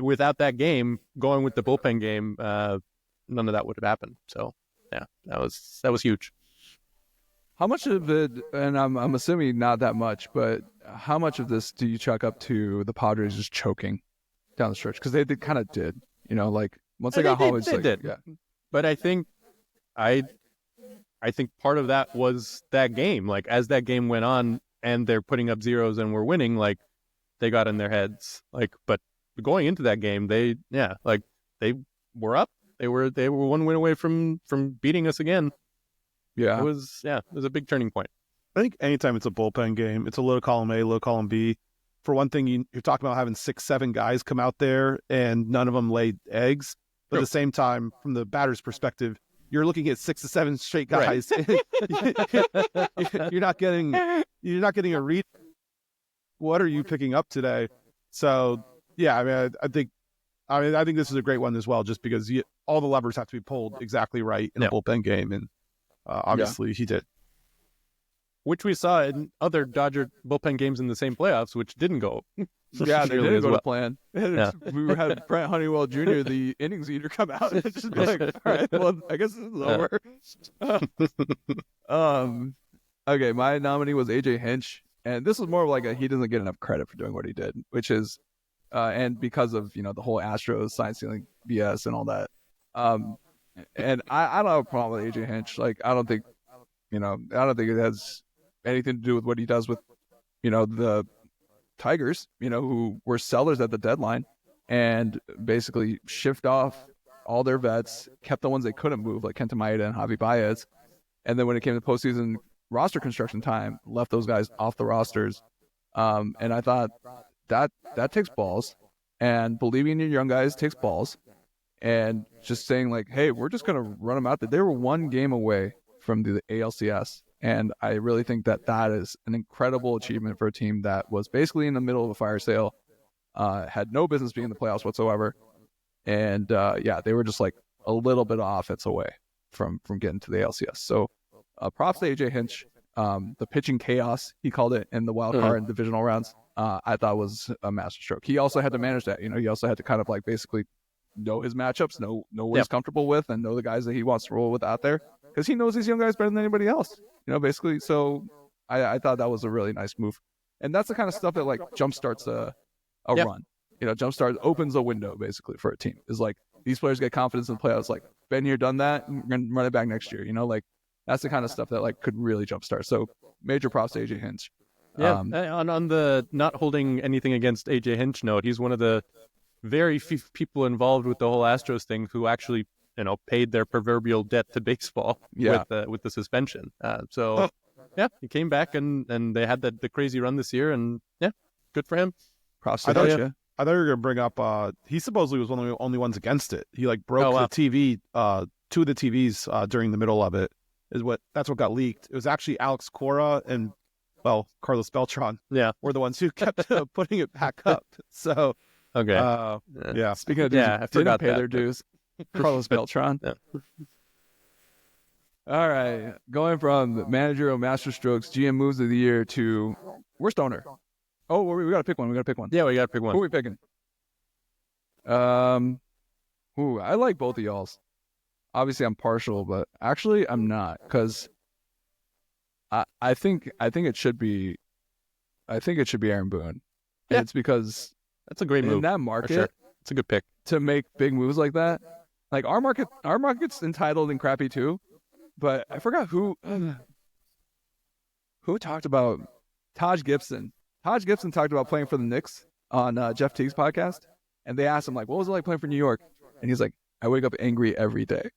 without that game, going with the bullpen game, none of that would have happened. So, yeah, that was huge. How much of it, and I'm assuming not that much, but how much of this do you chalk up to the Padres just choking down the stretch? Because they kind of did, like once they got home, it's like, did. Yeah. But I think I think part of that was that game. Like as that game went on, and they're putting up zeros and we're winning, like they got in their heads. Like, but going into that game, they were up. They were one win away from beating us again. Yeah. It was a big turning point. I think anytime it's a bullpen game, it's a low column A, low column B. For one thing, you're talking about having 6-7 guys come out there and none of them laid eggs. But at the same time, from the batter's perspective, you're looking at 6 to 7 straight guys. Right. You're not getting a read. What are you picking up today? So yeah, I think this is a great one as well, just because all the levers have to be pulled exactly right in a bullpen game, and obviously he did. Which we saw in other Dodger bullpen games in the same playoffs, which didn't go. Yeah, they didn't go to plan. Yeah. We had Brent Honeywell Jr., the innings eater, come out and just be like, all right, well, I guess this is over. Okay, my nominee was AJ Hinch, and this was more of like he doesn't get enough credit for doing what he did, which is, and because of the whole Astros sign stealing BS and all that. And I don't have a problem with AJ Hinch. Like I don't think it has anything to do with what he does with the Tigers, who were sellers at the deadline and basically shift off all their vets, kept the ones they couldn't move, like Kenta Maeda and Javi Baez. And then when it came to postseason roster construction time, left those guys off the rosters. And I thought that takes balls, and believing in your young guys takes balls, and just saying like, hey, we're just going to run them out there. They were one game away from the ALCS. And I really think that is an incredible achievement for a team that was basically in the middle of a fire sale, had no business being in the playoffs whatsoever. And they were just like a little bit of offense away from getting to the ALCS. So props to AJ Hinch. The pitching chaos, he called it, in the wild card and divisional rounds, I thought was a masterstroke. He also had to manage that. He also had to kind of like basically know his matchups, know what he's comfortable with, and know the guys that he wants to roll with out there, because he knows these young guys better than anybody else. Basically. So I thought that was a really nice move. And that's the kind of stuff that like jumpstarts a run. Jumpstart opens a window basically for a team. Is like these players get confidence in the playoffs. Like, been here, done that, and we're gonna run it back next year. Like that's the kind of stuff that like could really jumpstart. So major props to AJ Hinch. Yeah. On the not holding anything against AJ Hinch note, he's one of the very few people involved with the whole Astros thing who actually paid their proverbial debt to baseball with the suspension. He came back and they had the crazy run this year, and good for him. Props to Hinch. I thought you were gonna bring up. He supposedly was one of the only ones against it. He like broke the TV, two of the TVs during the middle of it. That's what got leaked. It was actually Alex Cora and Carlos Beltran. Were the ones who kept putting it back up. So Speaking of dudes, I didn't forgot pay their dues. Carlos Beltran. All right. Going from managerial masterstrokes, GM moves of the year to worst owner. Oh, we got to pick one. Yeah, we got to pick one. Who are we picking? I like both of y'all's. Obviously, I'm partial, but actually, I'm not because I think it should be Aaron Boone. And Yeah. it's because That's a great move. in that for market sure. It's a good pick. to make big moves like that, like our market's entitled and crappy too. But I forgot who talked about Taj Gibson. Taj Gibson talked about playing for the Knicks on Jeff Teague's podcast, and they asked him like, "What was it like playing for New York?" And he's like, "I wake up angry every day,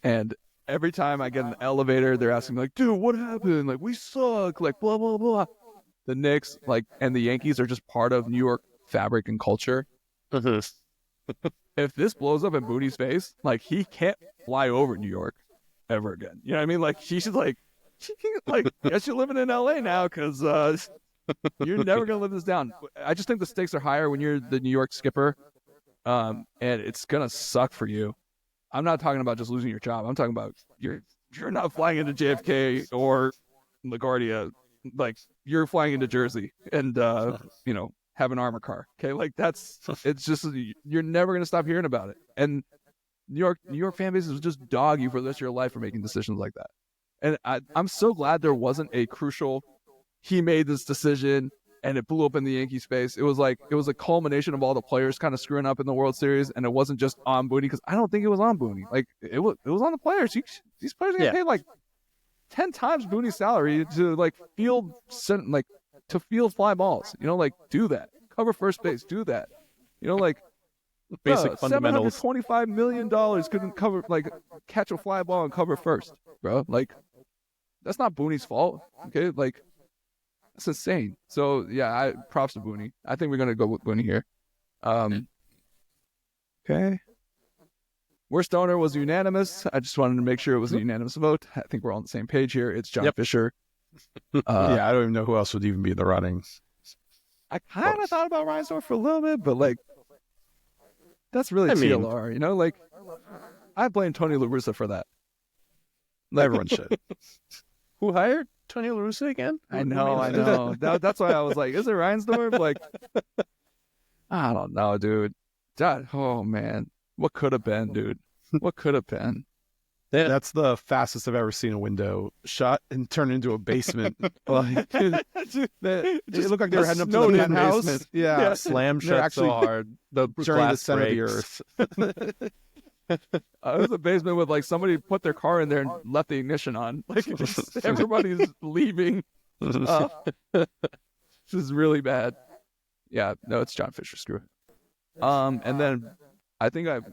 and every time I get in the elevator, they're asking me like, dude, what happened? Like, we suck. Like, blah blah blah." The Knicks, like, and the Yankees are just part of New York fabric and culture. If this blows up in Booty's face, like, he can't fly over New York ever again. You know what I mean? Like, he should guess you're living in LA now because you're never gonna live this down. I just think the stakes are higher when you're the New York skipper, and it's gonna suck for you. I'm not talking about just losing your job. I'm talking about you're not flying into JFK or LaGuardia. Like, you're flying into Jersey and have an armor car. Okay, like it's just you're never gonna stop hearing about it. And New York fan bases will just dog you for the rest of your life for making decisions like that. And I'm so glad there wasn't a crucial. He made this decision and it blew up in the Yankee space. It was a culmination of all the players kind of screwing up in the World Series, and it wasn't just on Booney because I don't think it was on Booney. Like it was on the players. These players get paid like 10 times Booney's salary to field fly balls. Do that. Cover first base. Do that. Basic fundamentals. $725 million couldn't cover catch a fly ball and cover first, bro. Like, that's not Booney's fault. Okay, that's insane. So yeah, props to Booney. I think we're gonna go with Booney here. Okay. Worst owner was unanimous. I just wanted to make sure it was a unanimous vote. I think we're all on the same page here. It's John Fisher. Yeah, I don't even know who else would even be in the running. I kind of thought about Reinsdorf for a little bit, but that's really TLR. I blame Tony La Russa for that. Everyone should. Who hired Tony La Russa again? I know. That's why I was like, is it Reinsdorf? I don't know, dude. Oh, man. What could have been, dude? What could have been? That's the fastest I've ever seen a window shut and turn into a basement. It looked like they were heading up to the penthouse. Yeah. Slam shut so hard. The during the glass center breaks. of the earth. It was a basement with somebody put their car in there and left the ignition on. Everybody's leaving. This is really bad. Yeah, no, it's John Fisher. Screw it. And then I think I've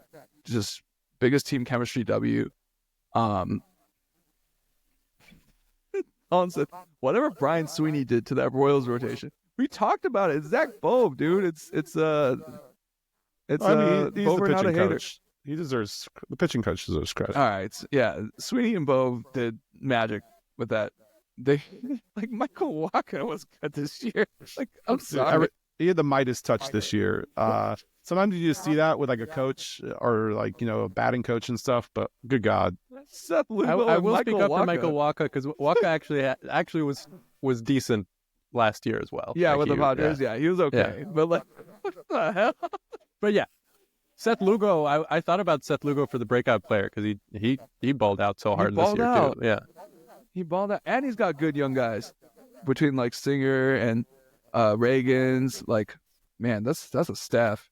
just biggest team chemistry W. Colin said, whatever Brian Sweeney did to that Royals rotation, we talked about it. It's Zach Bove, dude. It's he's Bove the not a pitching hater. coach. The pitching coach deserves credit. All right, yeah, Sweeney and Bove did magic with that. They Michael Wacha was good this year. I'm sorry. He had the Midas touch this year. Sometimes you just see that with a coach or a batting coach and stuff. But good God, Seth Lugo I will speak up Wacha. to Michael Wacha because Wacha actually was decent last year as well. Yeah, with the Padres, yeah, he was okay. Yeah. But what the hell? But yeah, Seth Lugo. I thought about Seth Lugo for the breakout player because he balled out so hard this year too. Yeah, he balled out, and he's got good young guys between Singer and Reagan's. Man, that's a staff.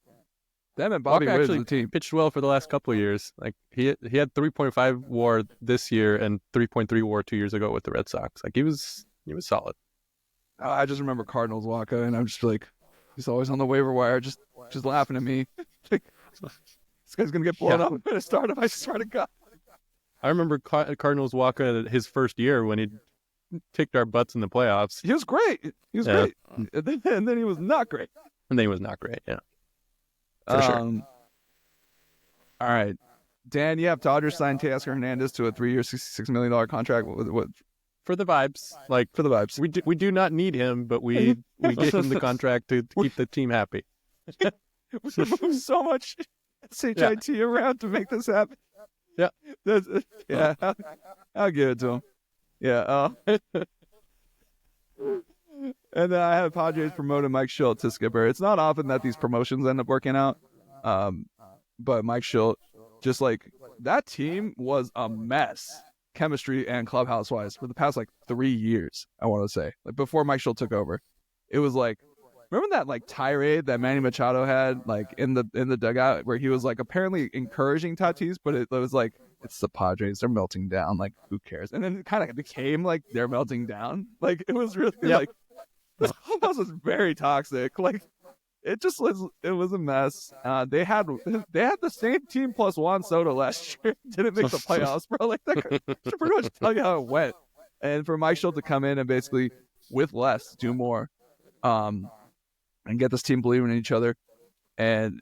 Them and Bobby Wacha Witt actually the team. pitched well for the last couple of years. He had 3.5 WAR this year and 3.3 WAR 2 years ago with the Red Sox. He was solid. I just remember Cardinals Wacha, and I'm just he's always on the waiver wire, just laughing at me. This guy's gonna get blown up. I'm gonna start him. I swear to God. I remember Cardinals Wacha his first year when he kicked our butts in the playoffs. He was great. Great. And then he was not great. And then he was not great. Yeah. For sure. All right, Dan. Dodgers signed Teoscar Hernandez to a 3-year, $66 million contract. What for the vibes? For the vibes. We do not need him, but we gave him the contract to keep the team happy. We moved so much SHIT around to make this happen. Yeah. Yeah, I'll give it to him. Yeah. And then I have Padres promoting Mike Schilt to skipper. It's not often that these promotions end up working out. But Mike Schilt, just like that team was a mess, chemistry and clubhouse wise, for the past like 3 years. I want to say, like before Mike Schilt took over, it was like, remember that like tirade that Manny Machado had like in the dugout where he was like apparently encouraging Tatis, but it was like, it's the Padres, they're melting down, like who cares? And then it kind of became like they're melting down. Like it was really like this clubhouse was very toxic. Like it was a mess. They had the same team plus Juan Soto last year. Didn't make the playoffs, bro. Like that should pretty much tell you how it went. And for Mike Schilt to come in and basically with less do more, and get this team believing in each other, and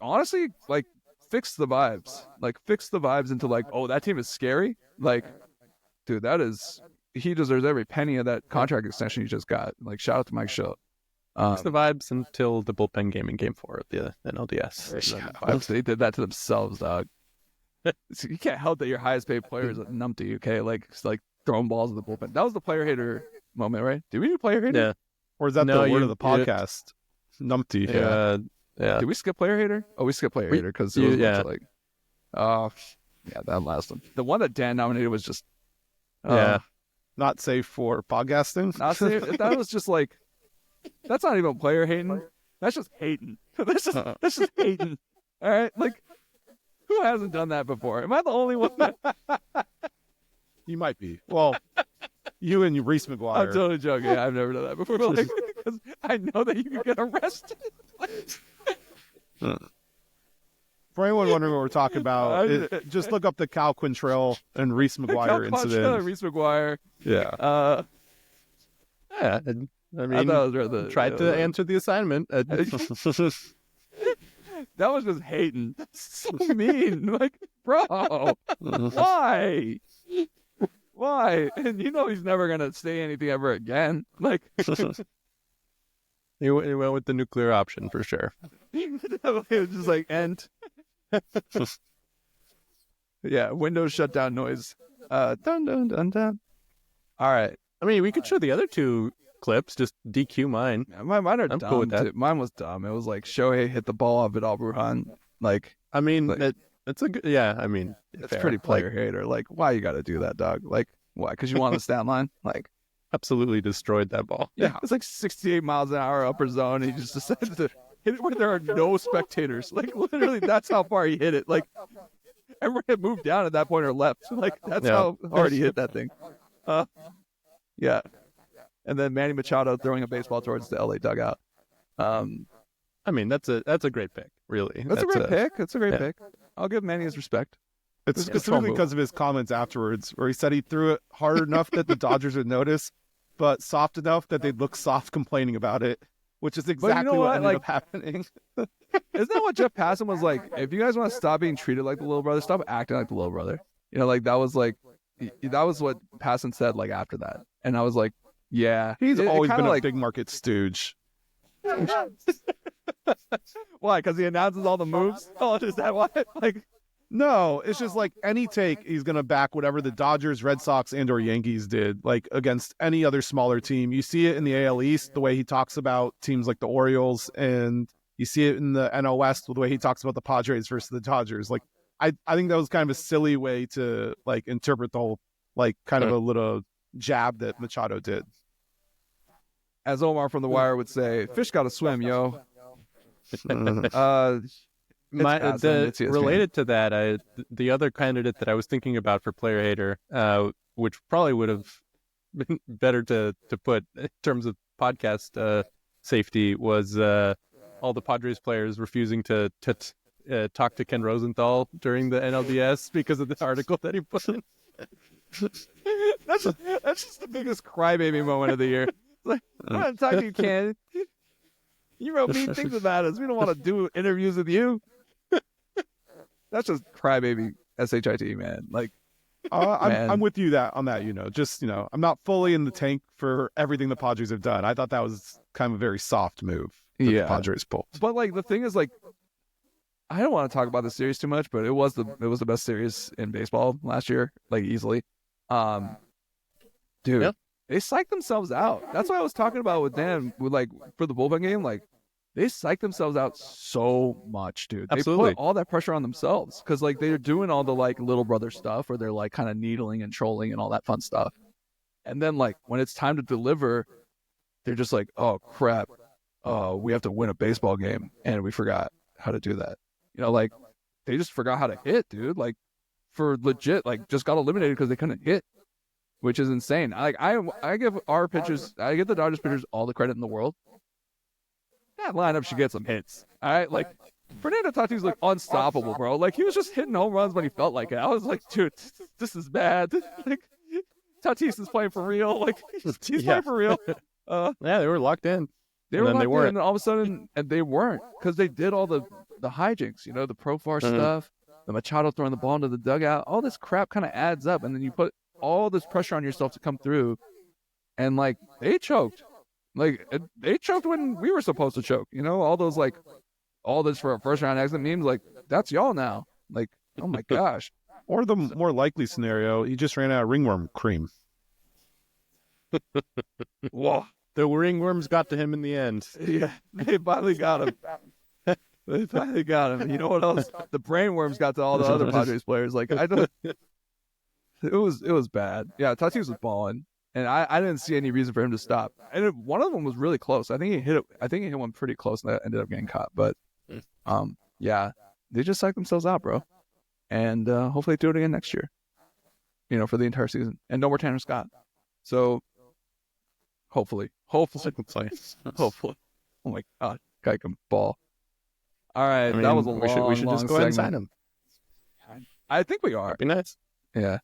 honestly, like fix the vibes into like, oh, that team is scary. Like, dude, he deserves every penny of that contract extension he just got. Like, shout out to Mike Schilt. It's the vibes until the bullpen game in Game 4 of the NLDS. They did that to themselves, dog. So you can't help that your highest paid player is a numpty, okay? Like, it's like throwing balls at the bullpen. That was the player hater moment, right? Did we do player hater? Yeah. Or is that the word of the podcast? Numpty. Yeah. Did we skip player hater? Oh, we skipped player hater because it was like, that last one. The one that Dan nominated was just, not safe for podcasting. Not safe. That was just like, that's not even player hating. That's just hating. That's just hating. All right, like who hasn't done that before? Am I the only one? You might be. Well, you and Reese McGuire. I'm totally joking. Yeah, I've never done that before. But like, because I know that you can get arrested. For anyone wondering what we're talking about, just look up the Cal Quintrell and Reese McGuire incident. Reese McGuire. Yeah. Yeah. I mean, tried to answer the assignment. That was just hating. That's so mean. Like, bro, why? Why? And you know he's never gonna say anything ever again. Like, he went with the nuclear option for sure. It was just like end. Yeah, Windows shutdown noise. Dun dun dun dun. All right. I mean, we could show the other two clips. Just DQ mine. Yeah, mine are I'm dumb. cool with that. Mine was dumb. It was like Shohei hit the ball off Vidal Brujan. Like, I mean, like, it's a good. Yeah, I mean, it's fair. pretty player hater. Like, why you got to do that, dog? Like, why? Because you want the stat line? Like, absolutely destroyed that ball. yeah, it's like 68 miles an hour upper zone. And he just decided to hit it where there are no spectators. Like, literally, that's how far he hit it. Like, everyone had moved down at that point or left. Like, that's how hard he hit that thing. Yeah. And then Manny Machado throwing a baseball towards the LA dugout. I mean, that's a great pick, really. That's a great pick. It's a great pick. I'll give Manny his respect. It's specifically because of his comments afterwards, where he said he threw it hard enough that the Dodgers would notice, but soft enough that they'd look soft complaining about it, which is exactly what ended up happening. Isn't that what Jeff Passan was like? If you guys want to stop being treated like the little brother, stop acting like the little brother. You know, like that was what Passan said like after that. And I was like, yeah. He's always been like, a big market stooge. Why? Because he announces all the moves? Oh, is that why? Like, no, it's just like any take, he's going to back whatever the Dodgers, Red Sox, and or Yankees did, like against any other smaller team. You see it in the AL East, the way he talks about teams like the Orioles, and you see it in the NL West, the way he talks about the Padres versus the Dodgers. Like, I think that was kind of a silly way to like interpret the whole, like kind of a little jab that Machado did. As Omar from The Wire would say, fish gotta swim, yo. Related to that, the other candidate that I was thinking about for player hater, which probably would have been better to put in terms of podcast safety, was all the Padres players refusing to talk to Ken Rosenthal during the NLDS because of the article that he put in. That's just the biggest crybaby moment of the year. Like, I want to talk to you, Ken. You wrote mean things about us. We don't want to do interviews with you. That's just crybaby shit, man. Like, I'm with you on that. I'm not fully in the tank for everything the Padres have done. I thought that was kind of a very soft move. The Padres pulled. But like the thing is, like, I don't want to talk about the series too much, but it was the best series in baseball last year, like easily. Dude, Yep. they psyched themselves out. That's what I was talking about with Dan, with like for the bullpen game. Like they psyched themselves out so much, dude. They Absolutely. put all that pressure on themselves because like they're doing all the like little brother stuff, where they're like kind of needling and trolling and all that fun stuff. And then like when it's time to deliver, they're just like, oh crap, we have to win a baseball game, and we forgot how to do that. You know, like they just forgot how to hit, dude. Like for legit, like just got eliminated because they couldn't hit, which is insane. I give our pitchers, I give the Dodgers pitchers all the credit in the world. That lineup should get some hits. All right, like Fernando Tatis looked unstoppable, bro. Like he was just hitting home runs when he felt like it. I was like, dude, this is bad. Like Tatis is playing for real. Like he's playing for real. Yeah, they were locked in. They were locked in, and all of a sudden, and they weren't because they did all the hijinks, you know, the Profar stuff, the Machado throwing the ball into the dugout. All this crap kind of adds up, and then you put all this pressure on yourself to come through, and like they choked, like they choked when we were supposed to choke. You know, all those like all this for a first round exit memes, like that's y'all now. Like, oh my gosh. Or the more likely scenario, he just ran out of ringworm cream. Whoa. The ringworms got to him in the end. Yeah, they finally got him. They finally got him. You know what else? The brainworms got to all the other Padres players. Like I don't. It was bad. Yeah, Tatis was balling, and I didn't see any reason for him to stop. And one of them was really close. I think he hit it. I think he hit one pretty close, and that ended up getting caught. But yeah, they just psyched themselves out, bro. And hopefully do it again next year. You know, for the entire season, and no more Tanner Scott. So hopefully. Oh my God, guy can ball. All right, that was a long. We should just go ahead and sign him. I think we are. That'd be nice. Yeah.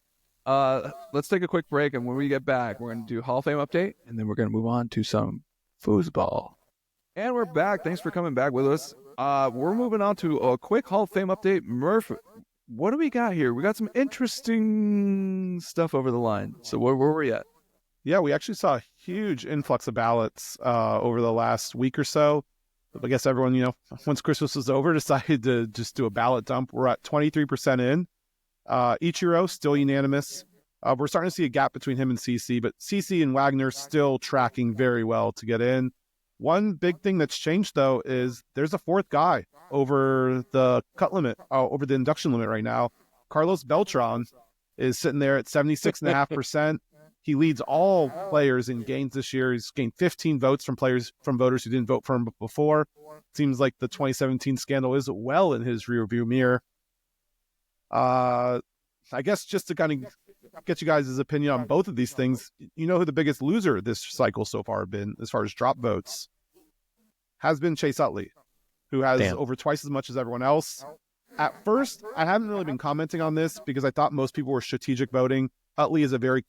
Let's take a quick break, and when we get back, we're going to do Hall of Fame update, and then we're going to move on to some foosball. And we're back. Thanks for coming back with us. We're moving on to a quick Hall of Fame update. Murph, what do we got here? We got some interesting stuff over the line. So where were we at? Yeah, we actually saw a huge influx of ballots over the last week or so. I guess everyone, you know, once Christmas was over, decided to just do a ballot dump. We're at 23% in. Ichiro, still unanimous. We're starting to see a gap between him and CC, but CC and Wagner still tracking very well to get in. One big thing that's changed, though, is there's a fourth guy over the cut limit, over the induction limit right now. Carlos Beltran is sitting there at 76.5%. He leads all players in gains this year. He's gained 15 votes from voters who didn't vote for him before. Seems like the 2017 scandal is well in his rearview mirror. I guess just to kind of get you guys' opinion on both of these things, you know who the biggest loser this cycle so far been as far as drop votes has been Chase Utley, who has over twice as much as everyone else. At first, I haven't really been commenting on this because I thought most people were strategic voting. Utley is a very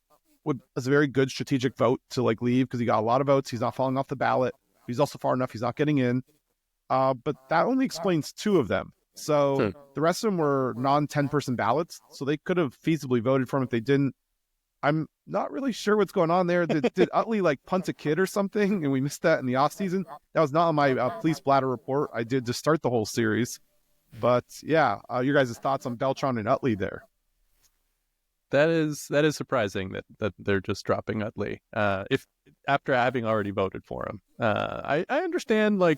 good strategic vote to like leave because he got a lot of votes. He's not falling off the ballot. He's also far enough. He's not getting in. But that only explains two of them. So the rest of them were non-10-person ballots. So they could have feasibly voted for him if they didn't. I'm not really sure what's going on there. Did Utley like punt a kid or something and we missed that in the offseason? That was not on my police bladder report. I did to start the whole series. But yeah, your guys' thoughts on Beltran and Utley there. That is surprising that they're just dropping Utley. If after having already voted for him, I understand I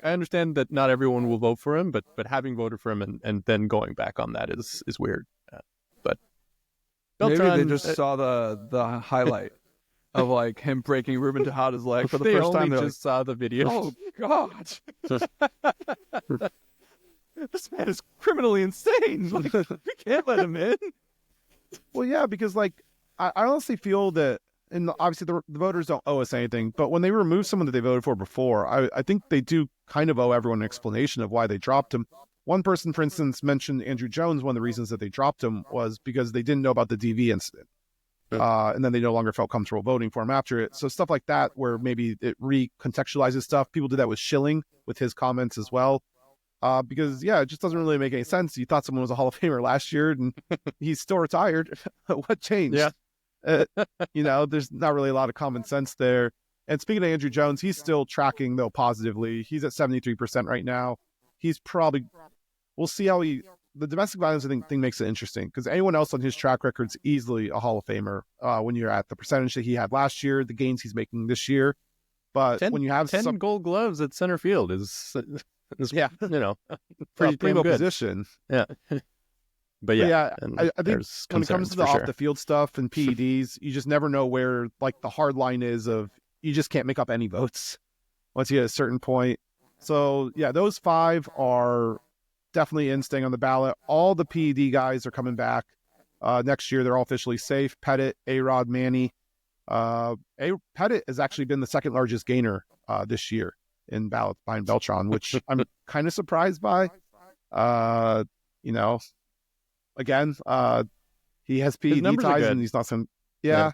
understand that not everyone will vote for him, but having voted for him and then going back on that is weird. But Beltran, maybe they just saw the highlight of like him breaking Ruben Tejada's leg for the first time. They just saw the video. Oh God. This man is criminally insane. Like, we can't let him in. Well, yeah, because like I honestly feel that, and obviously the voters don't owe us anything, but when they remove someone that they voted for before, I think they do kind of owe everyone an explanation of why they dropped him. One person, for instance, mentioned Andrew Jones. One of the reasons that they dropped him was because they didn't know about the DV incident. And then they no longer felt comfortable voting for him after it. So stuff like that, where maybe it recontextualizes stuff. People did that with Schilling, with his comments as well. Because, yeah, it just doesn't really make any sense. You thought someone was a Hall of Famer last year, and he's still retired. What changed? Yeah. There's not really a lot of common sense there. And speaking of Andrew Jones, he's still tracking, though, positively. He's at 73% right now. he's probably. We'll see how the domestic violence thing makes it interesting because anyone else on his track record is easily a Hall of Famer when you're at the percentage that he had last year, the gains he's making this year. But when you have 10 Gold Gloves at center field is yeah, pretty primo damn good position. Yeah. But I think when it comes to the sure. off the field stuff and PEDs, you just never know where like the hard line is of you just can't make up any votes once you hit a certain point. So yeah, those 5 are definitely in staying on the ballot. All the PED guys are coming back next year. They're all officially safe. Pettit, A-Rod, Manny. Pettit has actually been the second largest gainer this year in ballots behind Beltran, which I'm kind of surprised by. Again, he has PED ties and he's not some. Yeah.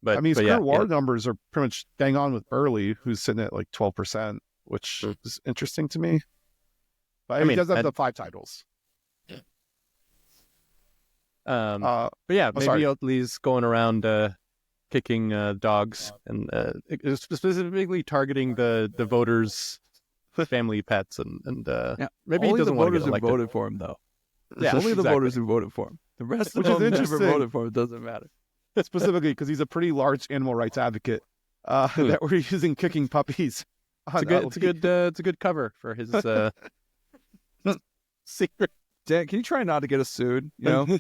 But I mean, his current WAR numbers are pretty much bang on with Burley, who's sitting at like 12%, which is interesting to me. But he does have the 5 titles. But yeah, maybe Oatley's going around kicking dogs and specifically targeting the voters' family pets and maybe only he doesn't the want to voters get elected. who voted for him though. Yeah, only the exactly. voters who voted for him. The rest of Which is them never interesting. voted for him. It doesn't matter. Specifically because he's a pretty large animal rights advocate that we're using kicking puppies. It's a good cover for his secret. Dan, can you try not to get us sued? You know,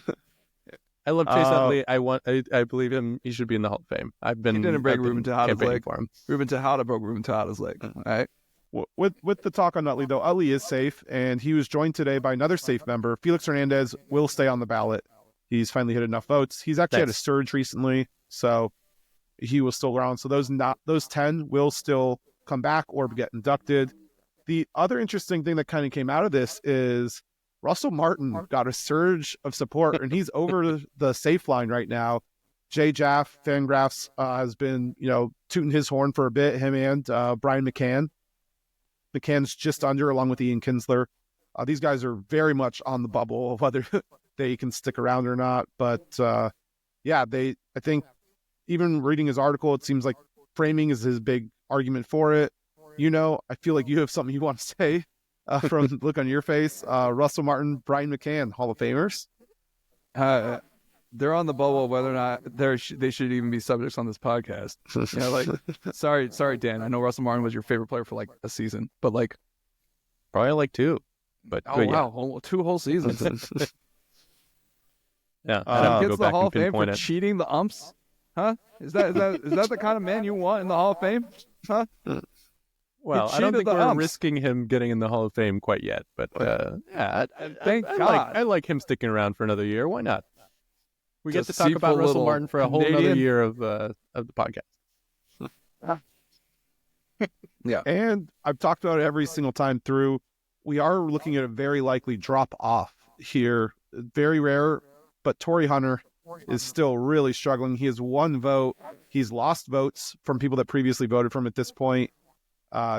I love Chase Utley. I believe him. He should be in the Hall of Fame. he didn't break Ruben Tejada's leg. for him. Ruben Tejada broke Ruben Tejada's leg. All right. With the talk on Utley, though, Utley is safe, and he was joined today by another safe member. Felix Hernandez will stay on the ballot. He's finally hit enough votes. He's actually had a surge recently, so he was still around. So those 10 will still come back or get inducted. The other interesting thing that kind of came out of this is Russell Martin got a surge of support, and he's over the safe line right now. Jay Jaff, Fangraphs, has been, tooting his horn for a bit, him and Brian McCann. McCann's just under, along with Ian Kinsler. These guys are very much on the bubble of whether they can stick around or not. But, I think even reading his article, it seems like framing is his big argument for it. I feel like you have something you want to say from the look on your face. Russell Martin, Brian McCann, Hall of Famers. They're on the bubble of whether or not they should even be subjects on this podcast. Sorry, Dan. I know Russell Martin was your favorite player for like a season, but like probably like 2. But wow, 2 whole seasons. Yeah, gets the Hall of Fame for cheating the umps. Huh? Is that the kind of man you want in the Hall of Fame? Huh? Well, I don't think we're risking him getting in the Hall of Fame quite yet, but thank God. I like him sticking around for another year. Why not? We get to Just talk about deceitful Russell Martin for a whole Canadian. other year of the podcast. Yeah. And I've talked about it every single time through. We are looking at a very likely drop off here. Very rare, but Torrey Hunter is still really struggling. He has 1 vote. He's lost votes from people that previously voted for him at this point.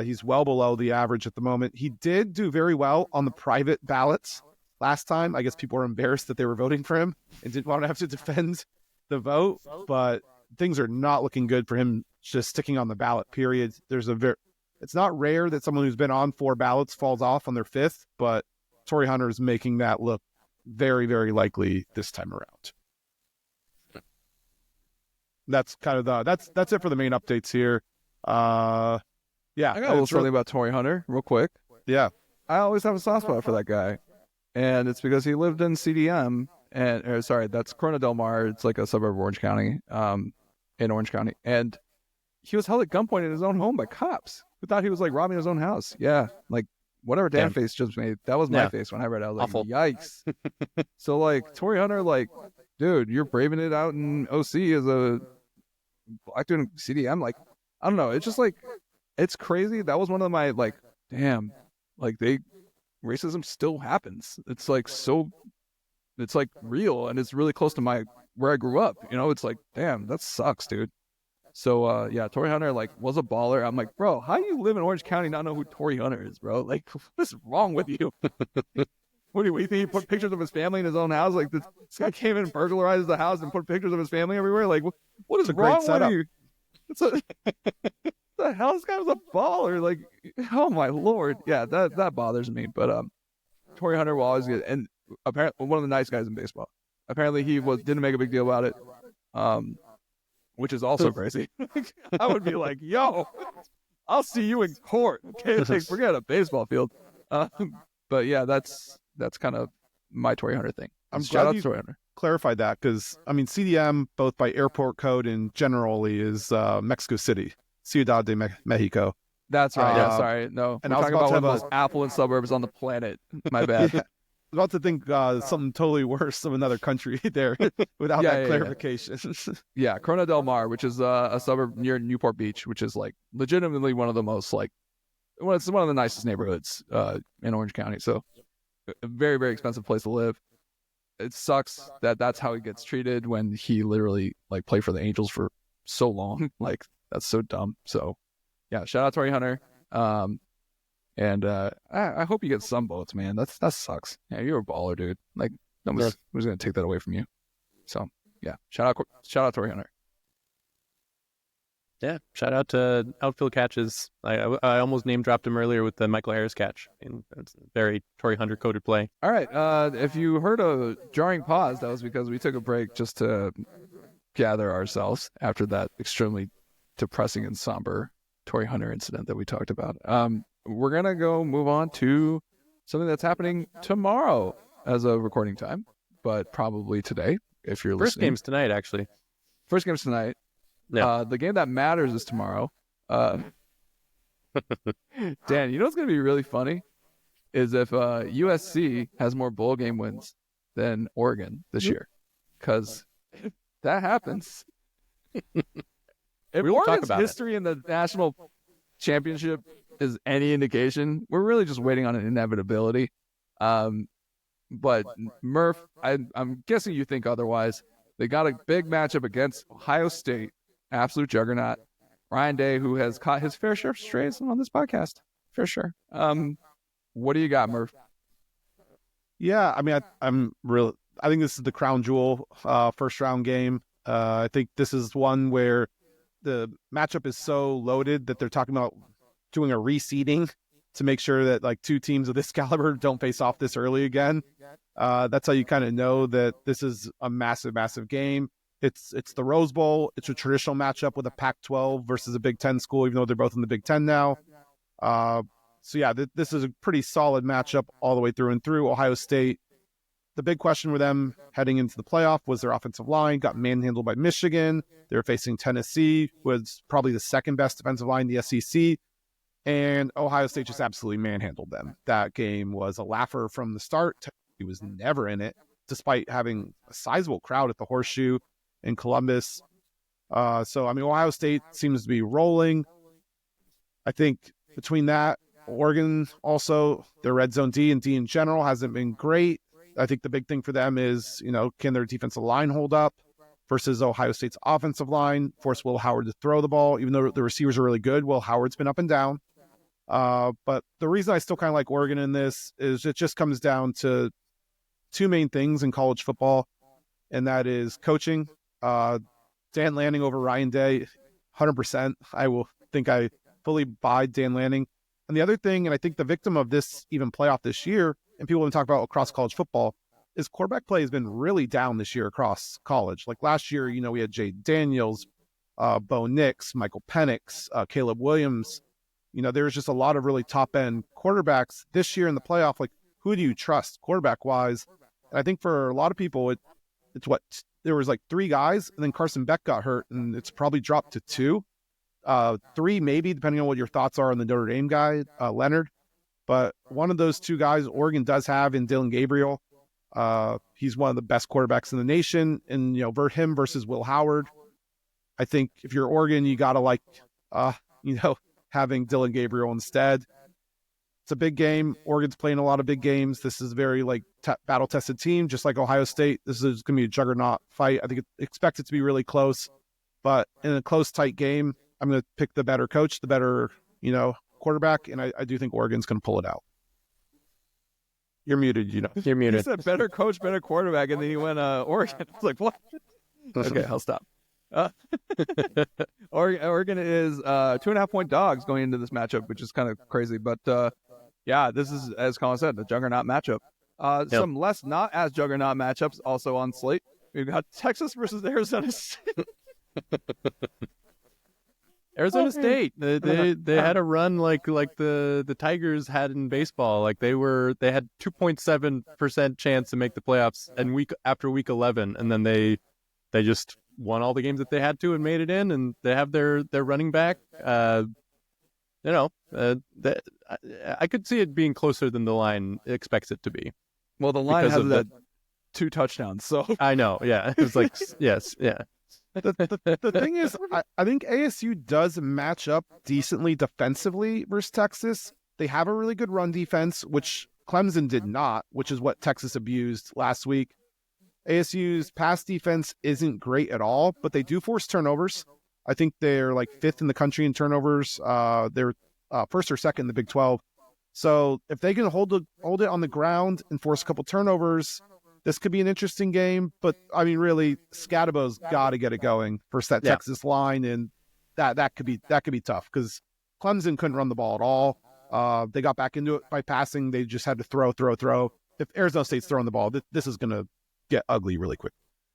He's well below the average at the moment. He did do very well on the private ballots last time. I guess people were embarrassed that they were voting for him and didn't want to have to defend the vote, but things are not looking good for him just sticking on the ballot, period. It's not rare that someone who's been on 4 ballots falls off on their 5th, but Torrey Hunter is making that look very, very likely this time around. That's kind of that's it for the main updates here. I got a little something about Torrey Hunter real quick. Yeah. I always have a soft spot for that guy. And it's because he lived in CDM that's Corona Del Mar. It's like a suburb of Orange County, in Orange County. And he was held at gunpoint in his own home by cops who thought he was like robbing his own house. Yeah. Like whatever Dan face just made, that was my face when I read it. I was awful. Like, yikes. So like Torrey Hunter, like, dude, you're braving it out in OC as a black dude in CDM. Like, I don't know. It's just like, it's crazy. That was one of my like, damn, like racism still happens. It's like it's like real and it's really close to where I grew up. It's like, damn, that sucks, dude. So Torrey Hunter like was a baller. I'm like, bro, how do you live in Orange County and not know who Torrey Hunter is, bro? Like, what is wrong with you? What do you think? He put pictures of his family in his own house? Like this guy came in and burglarized the house and put pictures of his family everywhere? Like, what is wrong with you? the hell? This guy was a baller. Like, oh my lord. Yeah, that bothers me. But Torrey Hunter will always get, and apparently one of the nice guys in baseball. Apparently he didn't make a big deal about it, which is also crazy. I would be like, yo, I'll see you in court. Okay, like, forget a baseball field. But yeah, that's kind of my Torrey Hunter thing. I'm Shout glad out you to Torrey Hunter. clarified that because, I mean, CDM, both by airport code and generally, is Mexico City, Ciudad de Mexico. That's right. Yeah, sorry. No, and we're I was talking about about to one of have those affluent suburbs on the planet. My bad. Yeah. I was about to think something totally worse of another country there without that clarification. Yeah, Corona del Mar, which is a suburb near Newport Beach, which is like legitimately one of the most it's one of the nicest neighborhoods in Orange County. So a very, very expensive place to live. It sucks that that's how he gets treated when he literally like played for the Angels for so long. Like, that's so dumb. So yeah, shout out Torrey Hunter. And I hope you get some votes, man. That sucks. Yeah, you're a baller, dude. Like, nobody's gonna take that away from you. So yeah, shout out Torrey Hunter. Yeah, shout out to outfield catches. I almost name dropped him earlier with the Michael Harris catch. And it's a very Torrey Hunter coded play. All right. If you heard a jarring pause, that was because we took a break just to gather ourselves after that extremely depressing and somber Torrey Hunter incident that we talked about. We're gonna go move on to something that's happening tomorrow as a recording time, but probably today if you're listening. First game's tonight, actually. First game's tonight. Yeah. The game that matters is tomorrow. Dan, you know what's going to be really funny is if USC has more bowl game wins than Oregon this year. Because if that happens, if We will talk Oregon's about history in the national championship is any indication, we're really just waiting on an inevitability. But Murph, I'm guessing you think otherwise. They got a big matchup against Ohio State. Absolute juggernaut. Ryan Day, who has caught his fair share of strays on this podcast. For sure. What do you got, Murph? Yeah, I mean, I think this is the crown jewel first round game. I think this is one where the matchup is so loaded that they're talking about doing a reseeding to make sure that like two teams of this caliber don't face off this early again. That's how you kind of know that this is a massive, massive game. It's the Rose Bowl. It's a traditional matchup with a Pac-12 versus a Big Ten school, even though they're both in the Big Ten now. So yeah, this is a pretty solid matchup all the way through and through. Ohio State, the big question with them heading into the playoff was their offensive line. Got manhandled by Michigan. They were facing Tennessee, was probably the second best defensive line in the SEC. And Ohio State just absolutely manhandled them. That game was a laugher from the start. He was never in it, despite having a sizable crowd at the Horseshoe in Columbus. So, I mean, Ohio State seems to be rolling. I think between that, Oregon also, their red zone D and D in general hasn't been great. I think the big thing for them is, can their defensive line hold up versus Ohio State's offensive line, force Will Howard to throw the ball, even though the receivers are really good. Will Howard's been up and down. But the reason I still kind of like Oregon in this is it just comes down to two main things in college football, and that is coaching. Dan Lanning over Ryan Day, 100%. I fully buy Dan Lanning. And the other thing, and I think the victim of this even playoff this year, and people have been talking about across college football, is quarterback play has been really down this year across college. Like last year, we had Jay Daniels, Bo Nix, Michael Penix, Caleb Williams. There was just a lot of really top-end quarterbacks this year in the playoff. Like, who do you trust quarterback-wise? And I think for a lot of people, it's what there was like three guys, and then Carson Beck got hurt, and it's probably dropped to two, three maybe, depending on what your thoughts are on the Notre Dame guy, Leonard. But one of those two guys, Oregon does have in Dylan Gabriel. He's one of the best quarterbacks in the nation, and him versus Will Howard. I think if you're Oregon, you gotta having Dylan Gabriel instead. It's a big game. Oregon's playing a lot of big games. This is a very battle-tested team, just like Ohio State. This is going to be a juggernaut fight. I think expect it to be really close, but in a close, tight game, I'm going to pick the better coach, the better quarterback, and I do think Oregon's going to pull it out. You're muted. You're muted. He said better coach, better quarterback, and then he went Oregon. I was like, what? Okay, I'll stop. Uh, Oregon is 2.5-point dogs going into this matchup, which is kind of crazy. But yeah, this is, as Colin said, a juggernaut matchup. Some less not as juggernaut matchups also on slate. We've got Texas versus Arizona State. Arizona State, they had a run like the Tigers had in baseball. Like they had 2.7% chance to make the playoffs and after week 11, and then they just won all the games that they had to and made it in, and they have their running back. I could see it being closer than the line expects it to be. Well, the line has that 2 touchdowns, so I know. Yeah, it was like yes, yeah. The thing is, I think ASU does match up decently defensively versus Texas. They have a really good run defense, which Clemson did not, which is what Texas abused last week. ASU's pass defense isn't great at all, but they do force turnovers. I think they're like 5th in the country in turnovers. They're first or second in the Big 12. So if they can hold it on the ground and force a couple turnovers, this could be an interesting game. But I mean, really, Scadabo's got to get it going versus that Texas line, and that could be tough because Clemson couldn't run the ball at all. They got back into it by passing. They just had to throw. If Arizona State's throwing the ball, this is going to get ugly really quick.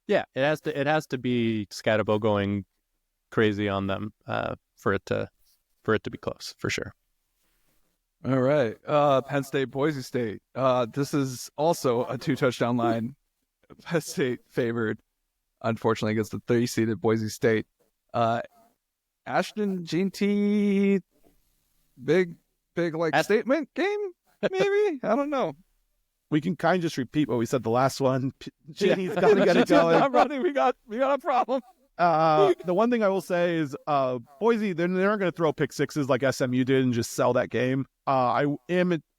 Yeah, it has to be Scadabo going crazy on them for it to be close for sure. All right. Penn State, Boise State. This is also a 2-touchdown line. Penn State favored, unfortunately, against the 3-seeded Boise State. Ashton, Jean-T, big statement game, maybe? I don't know. We can kind of just repeat what we said the last one. Jeannie's got to get it going. Not running. We got a problem. The one thing I will say is Boise, they're not going to throw pick sixes like SMU did and just sell that game. I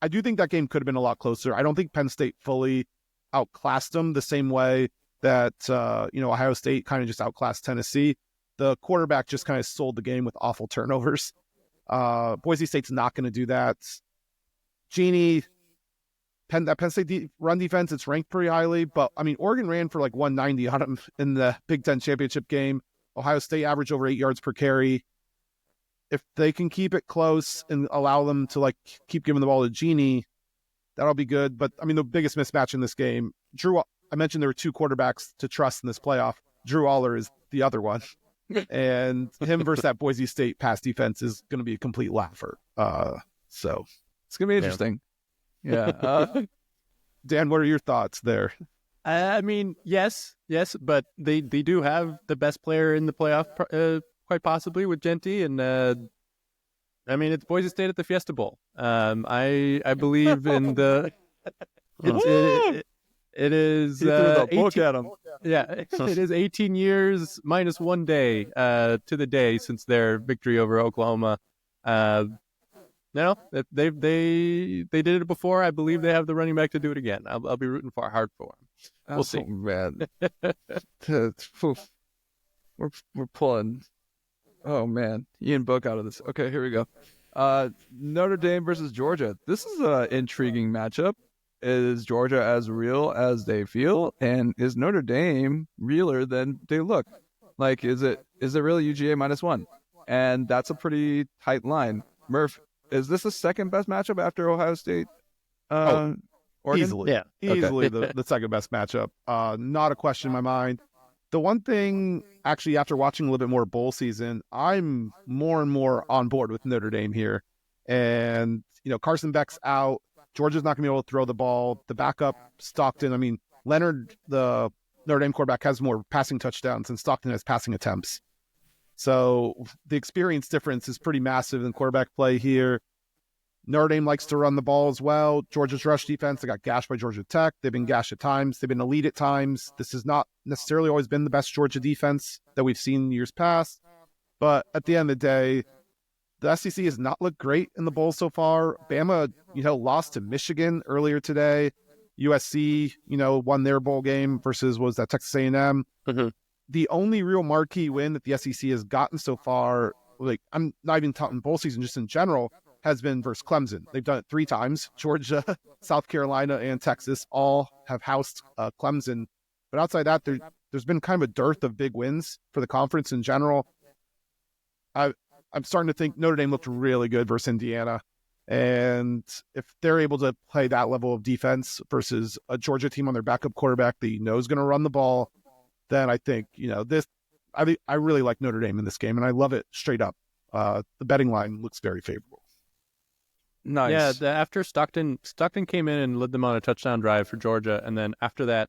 do think that game could have been a lot closer. I don't think Penn State fully outclassed them the same way that Ohio State kind of just outclassed Tennessee. The quarterback just kind of sold the game with awful turnovers. Boise State's not going to do that. Jeannie, Penn State run defense, it's ranked pretty highly, but I mean, Oregon ran for like 190 on them in the Big Ten championship game. Ohio State averaged over 8 yards per carry. If they can keep it close and allow them to like keep giving the ball to Jeannie, that'll be good. But I mean, the biggest mismatch in this game, I mentioned there were 2 quarterbacks to trust in this playoff. Drew Aller is the other one. And him versus that Boise State pass defense is going to be a complete laugher. So it's going to be interesting. Yeah. Dan, what are your thoughts there? I mean, yes, but they do have the best player in the playoff, quite possibly with Genty, and I mean, it's Boise State at the Fiesta Bowl. I believe in the. It is. The book 18, at him. Yeah, it is 18 years minus 1 day to the day since their victory over Oklahoma. No, they did it before. I believe they have the running back to do it again. I'll be rooting hard for them. We'll see. Man. We're pulling. Oh man, Ian Book out of this. Okay, here we go. Notre Dame versus Georgia. This is an intriguing matchup. Is Georgia as real as they feel, and is Notre Dame realer than they look? Like, is it really UGA -1? And that's a pretty tight line. Murph, is this the second best matchup after Ohio State? Oregon? Easily, yeah, easily the second best matchup. Not a question in my mind. The one thing, actually, after watching a little bit more bowl season, I'm more and more on board with Notre Dame here. And Carson Beck's out. Georgia's not going to be able to throw the ball. The backup, Stockton, I mean, Leonard, the Notre Dame quarterback, has more passing touchdowns than Stockton has passing attempts. So the experience difference is pretty massive in quarterback play here. Notre Dame likes to run the ball as well. Georgia's rush defense, they got gashed by Georgia Tech. They've been gashed at times. They've been elite at times. This has not necessarily always been the best Georgia defense that we've seen in years past. But at the end of the day, the SEC has not looked great in the bowl so far. Bama, lost to Michigan earlier today. USC, won their bowl game versus Texas A&M. Mm-hmm. The only real marquee win that the SEC has gotten so far, like I'm not even talking bowl season, just in general, has been versus Clemson. They've done it 3 times. Georgia, South Carolina, and Texas all have housed Clemson. But outside that, there's been kind of a dearth of big wins for the conference in general. I'm starting to think Notre Dame looked really good versus Indiana. And if they're able to play that level of defense versus a Georgia team on their backup quarterback that you know is going to run the ball, then I think, I really like Notre Dame in this game, and I love it straight up. The betting line looks very favorable. Nice. Yeah, after Stockton came in and led them on a touchdown drive for Georgia, and then after that,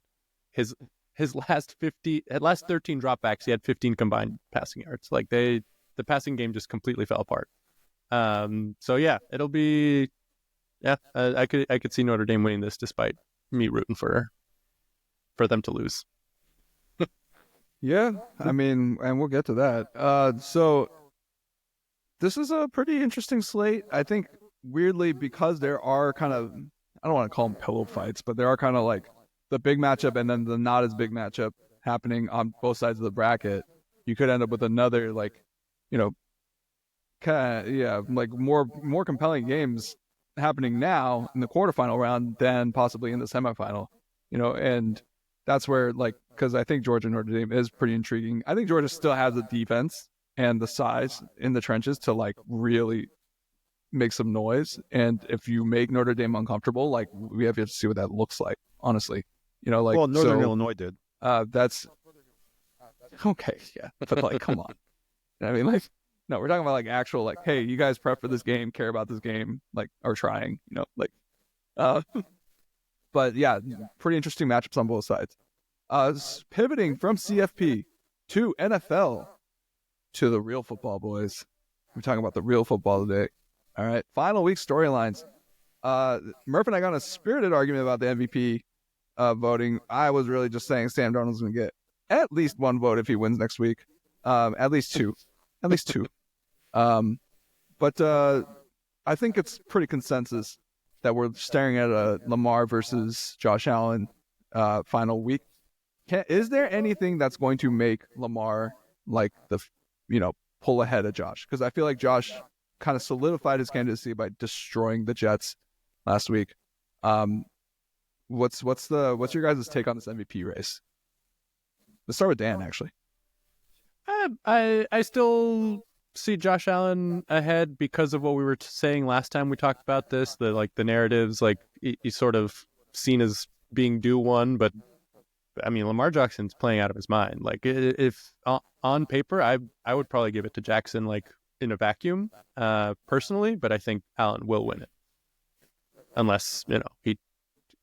his last 13 dropbacks, he had 15 combined passing yards. Like the passing game just completely fell apart. So yeah, it'll be, I could see Notre Dame winning this despite me rooting for them to lose. Yeah, I mean, and we'll get to that. So this is a pretty interesting slate. I think weirdly, because there are kind of, I don't want to call them pillow fights, but there are kind of like the big matchup and then the not as big matchup happening on both sides of the bracket. You could end up with another more compelling games happening now in the quarterfinal round than possibly in the semifinal. And that's where, because I think Georgia Notre Dame is pretty intriguing. I think Georgia still has the defense and the size in the trenches to really make some noise. And if you make Notre Dame uncomfortable, we have to see what that looks like, honestly. Northern Illinois did. That's okay. Yeah. But come on. I mean, no, we're talking about actual, hey, you guys prep for this game, care about this game, are trying, but yeah, pretty interesting matchups on both sides. Pivoting from CFP to NFL to the real football, boys. We're talking about the real football today. All right. Final week storylines. Murph and I got in a spirited argument about the MVP voting. I was really just saying Sam Darnold's going to get at least one vote if he wins next week. At least two. At least two. But I think it's pretty consensus that we're staring at a Lamar versus Josh Allen final week. Is there anything that's going to make Lamar pull ahead of Josh? Because I feel like Josh kind of solidified his candidacy by destroying the Jets last week. What's your guys' take on this MVP race? Let's start with Dan, actually. I still see Josh Allen ahead because of what we were saying last time we talked about this. The narratives, he's sort of seen as being due one, but I mean Lamar Jackson's playing out of his mind. If on paper, I would probably give it to Jackson in a vacuum, personally, but I think Allen will win it unless he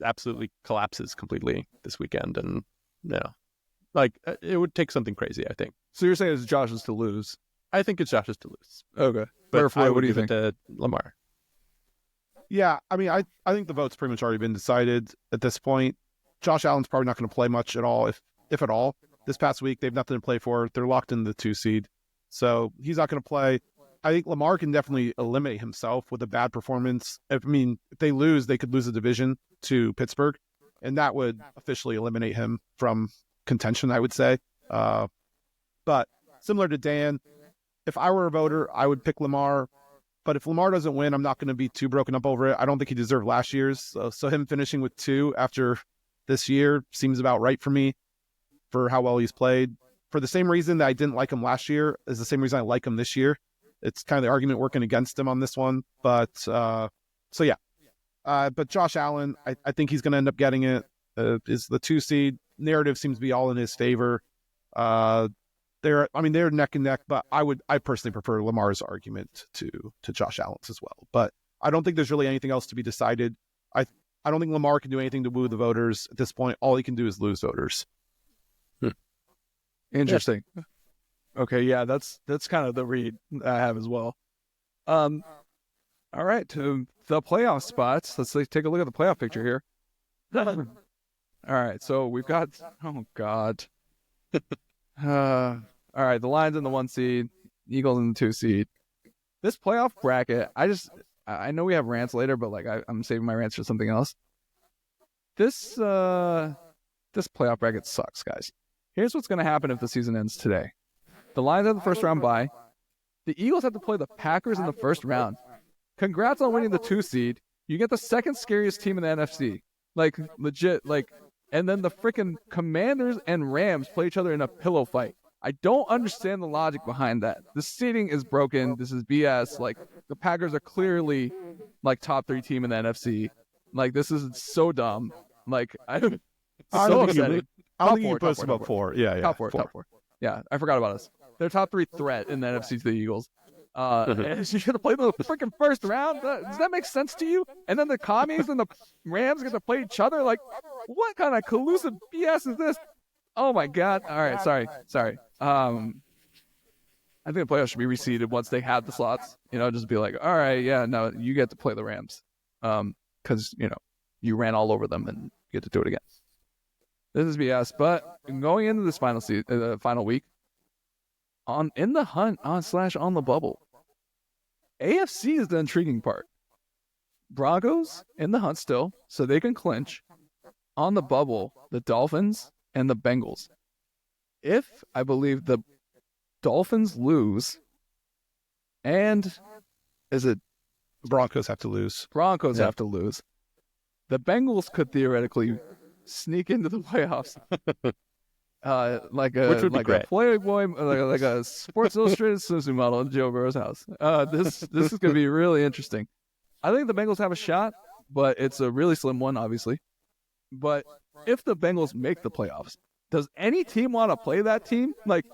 absolutely collapses completely this weekend, and it would take something crazy, I think. So you're saying it's Josh's to lose? I think it's Josh's to lose. Okay. But Floyd, I what would do you give think? it to Lamar. Yeah, I mean, I think the vote's pretty much already been decided at this point. Josh Allen's probably not going to play much at all, if at all. This past week, they've nothing to play for. They're locked in the 2 seed. So he's not going to play. I think Lamar can definitely eliminate himself with a bad performance. If they lose, they could lose the division to Pittsburgh, and that would officially eliminate him from contention, I would say. But similar to Dan, if I were a voter, I would pick Lamar. But if Lamar doesn't win, I'm not going to be too broken up over it. I don't think he deserved last year's. So him finishing with 2 after this year seems about right for me for how well he's played. For the same reason that I didn't like him last year is the same reason I like him this year. It's kind of the argument working against him on this one. But but Josh Allen, I think he's going to end up getting it. Is the 2 seed. Narrative seems to be all in his favor. They're neck and neck, but I personally prefer Lamar's argument to Josh Allen's as well. But I don't think there's really anything else to be decided. I don't think Lamar can do anything to woo the voters at this point. All he can do is lose voters. Interesting. Yeah. Okay, yeah, that's kind of the read I have as well. All right, to the playoff spots. Let's take a look at the playoff picture here. All right, so we've got, oh God. All right, the Lions in the 1 seed, Eagles in the 2 seed. This playoff bracket, I know we have rants later, but I'm saving my rants for something else. This playoff bracket sucks, guys. Here's what's going to happen if the season ends today. The Lions have the first round bye. The Eagles have to play the Packers in the first round. Congrats on winning the 2 seed. You get the second scariest team in the NFC. Legit, and then the freaking Commanders and Rams play each other in a pillow fight. I don't understand the logic behind that. The seating is broken. This is BS. Like, the Packers are clearly like top 3 team in the NFC. Like, this is so dumb. Like, it's so upsetting. I don't think you post about 4. Yeah. Top four. Yeah, I forgot about us. They're top 3 threat in the NFC to the Eagles. And you're going to play them in the freaking first round? Does that make sense to you? And then the Commies and the Rams get to play each other? Like, what kind of collusive BS is this? Oh, my God. All right, sorry. I think the playoffs should be reseeded once they have the slots. Just be like, all right, yeah, no, you get to play the Rams. Because, you ran all over them and you get to do it again. This is BS. But going into this final week, in the hunt on the bubble, AFC is the intriguing part. Broncos in the hunt still, so they can clinch. On the bubble, the Dolphins and the Bengals. If I believe the Dolphins lose, and is it Broncos have to lose? Broncos have to lose. The Bengals could theoretically sneak into the playoffs. Like a Playboy, like a Sports Illustrated swimsuit model in Joe Burrow's house. This is going to be really interesting. I think the Bengals have a shot, but it's a really slim one, obviously. But if the Bengals make the playoffs, does any team want to play that team? Like,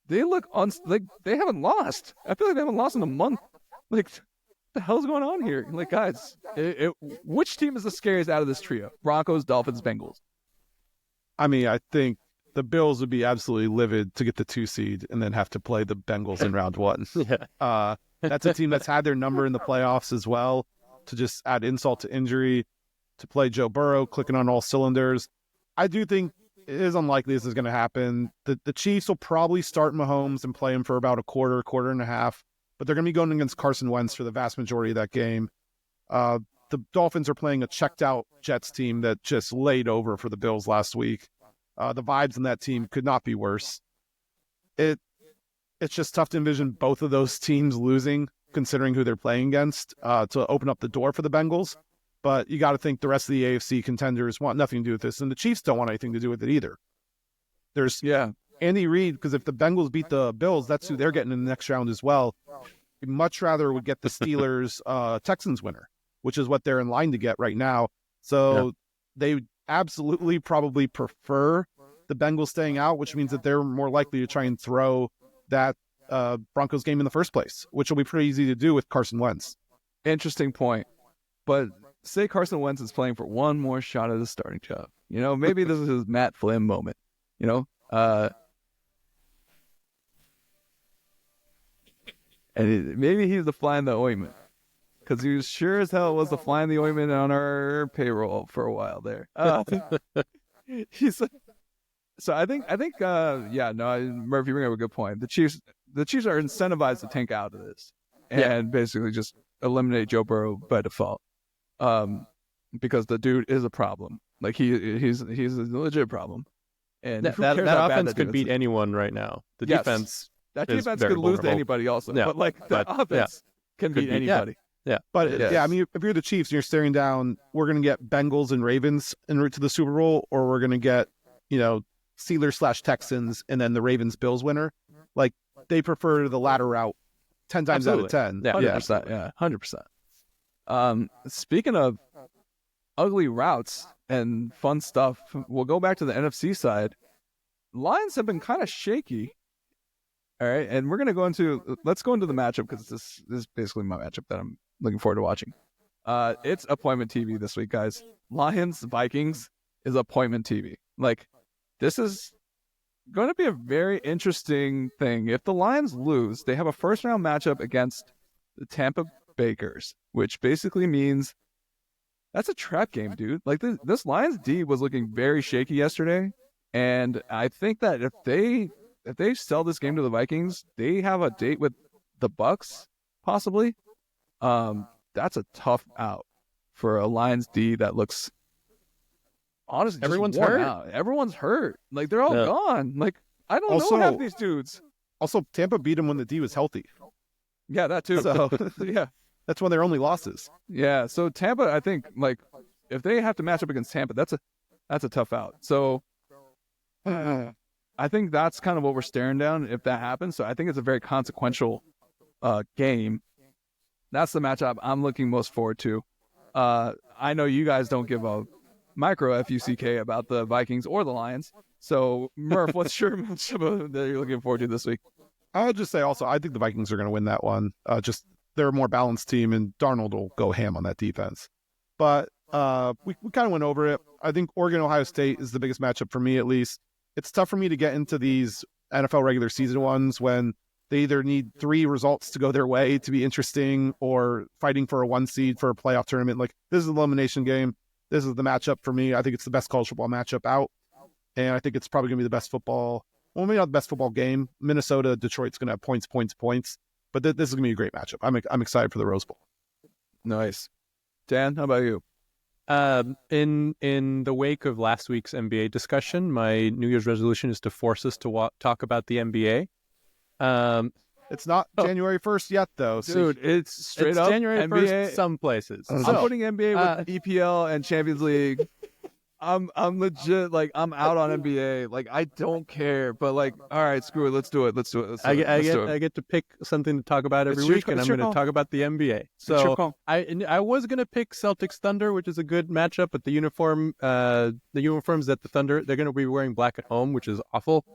they look like they haven't lost. I feel like they haven't lost in a month. Like, what the hell's going on here? Like, guys, which team is the scariest out of this trio? Broncos, Dolphins, Bengals. I mean, I think the Bills would be absolutely livid to get the 2 seed and then have to play the Bengals in round 1. That's a team that's had their number in the playoffs as well. To just add insult to injury, to play Joe Burrow, clicking on all cylinders. I do think it is unlikely this is going to happen. The Chiefs will probably start Mahomes and play him for about a quarter and a half, but they're going to be going against Carson Wentz for the vast majority of that game. The Dolphins are playing a checked-out Jets team that just laid over for the Bills last week. The vibes in that team could not be worse. It's just tough to envision both of those teams losing, considering who they're playing against, to open up the door for the Bengals. But you got to think the rest of the AFC contenders want nothing to do with this, and the Chiefs don't want anything to do with it either. There's Andy Reid, because if the Bengals beat the Bills, that's who they're getting in the next round as well. He'd much rather would get the Steelers Texans winner, which is what they're in line to get right now. So they absolutely probably prefer the Bengals staying out, which means that they're more likely to try and throw that Broncos game in the first place, which will be pretty easy to do with Carson Wentz. Interesting point. But say Carson Wentz is playing for one more shot at a starting job. Maybe this is his Matt Flynn moment. And maybe he's the fly in the ointment. Because he was sure as hell was the fly in the ointment on our payroll for a while there. So I think, Murphy, you bring up a good point. The Chiefs are incentivized to tank out of this and basically just eliminate Joe Burrow by default. Because the dude is a problem. Like he's a legit problem. And that offense could beat anyone right now. The defense. That defense could lose to anybody also. Yeah. But the offense can beat anybody. Yeah. But I mean, if you're the Chiefs and you're staring down, we're going to get Bengals and Ravens en route to the Super Bowl, or we're going to get, Steelers/Texans and then the Ravens Bills winner. Like, they prefer the latter route 10 times out of 10. Yeah, 100%. Yeah, 100%. Speaking of ugly routes and fun stuff, we'll go back to the NFC side. Lions have been kind of shaky. All right, and we're going to let's go into the matchup, because this is basically my matchup that I'm looking forward to watching. It's appointment TV this week, guys. Lions-Vikings is appointment TV. Like, this is going to be a very interesting thing. If the Lions lose, they have a first-round matchup against the Tampa Bakers, which basically means that's a trap game, dude. Like, this Lions D was looking very shaky yesterday, and I think that if they sell this game to the Vikings, they have a date with the Bucks, possibly. That's a tough out for a Lions D that looks, honestly, everyone's hurt. Out. Everyone's hurt. Like, they're all gone. Like, I don't know half these dudes. Also, Tampa beat them when the D was healthy. Yeah, that too. So, yeah. That's one of their only losses. Yeah, so Tampa, I think, like, if they have to match up against Tampa, that's That's a tough out. So I think that's kind of what we're staring down if that happens. So I think it's a very consequential game. That's the matchup I'm looking most forward to. I know you guys don't give a micro FUCK about the Vikings or the Lions. So, Murph, what's your matchup that you're looking forward to this week? I'll just say also, I think the Vikings are going to win that one. Just they're a more balanced team, and Darnold will go ham on that defense. But we kind of went over it. I think Oregon-Ohio State is the biggest matchup for me, at least. It's tough for me to get into these NFL regular season ones when they either need 3 results to go their way to be interesting or fighting for a 1 seed for a playoff tournament. Like, this is an elimination game. This is the matchup for me. I think it's the best college football matchup out. And I think it's probably going to be the best football. Well, maybe not the best football game. Minnesota, Detroit's going to have points. But this is going to be a great matchup. I'm excited for the Rose Bowl. Nice. Dan, how about you? In the wake of last week's NBA discussion, my New Year's resolution is to force us to talk about the NBA. It's not January 1st yet, though. Dude, it's straight up January NBA. 1st some places. I'm putting NBA with EPL and Champions League. I'm legit, like, I'm out on NBA. Like, I don't care, but, like, all right, screw it. Let's do it. I get to pick something to talk about every week, and I'm going to talk about the NBA. So I was going to pick Celtics Thunder, which is a good matchup, but the uniforms that the Thunder, they're going to be wearing black at home, which is awful.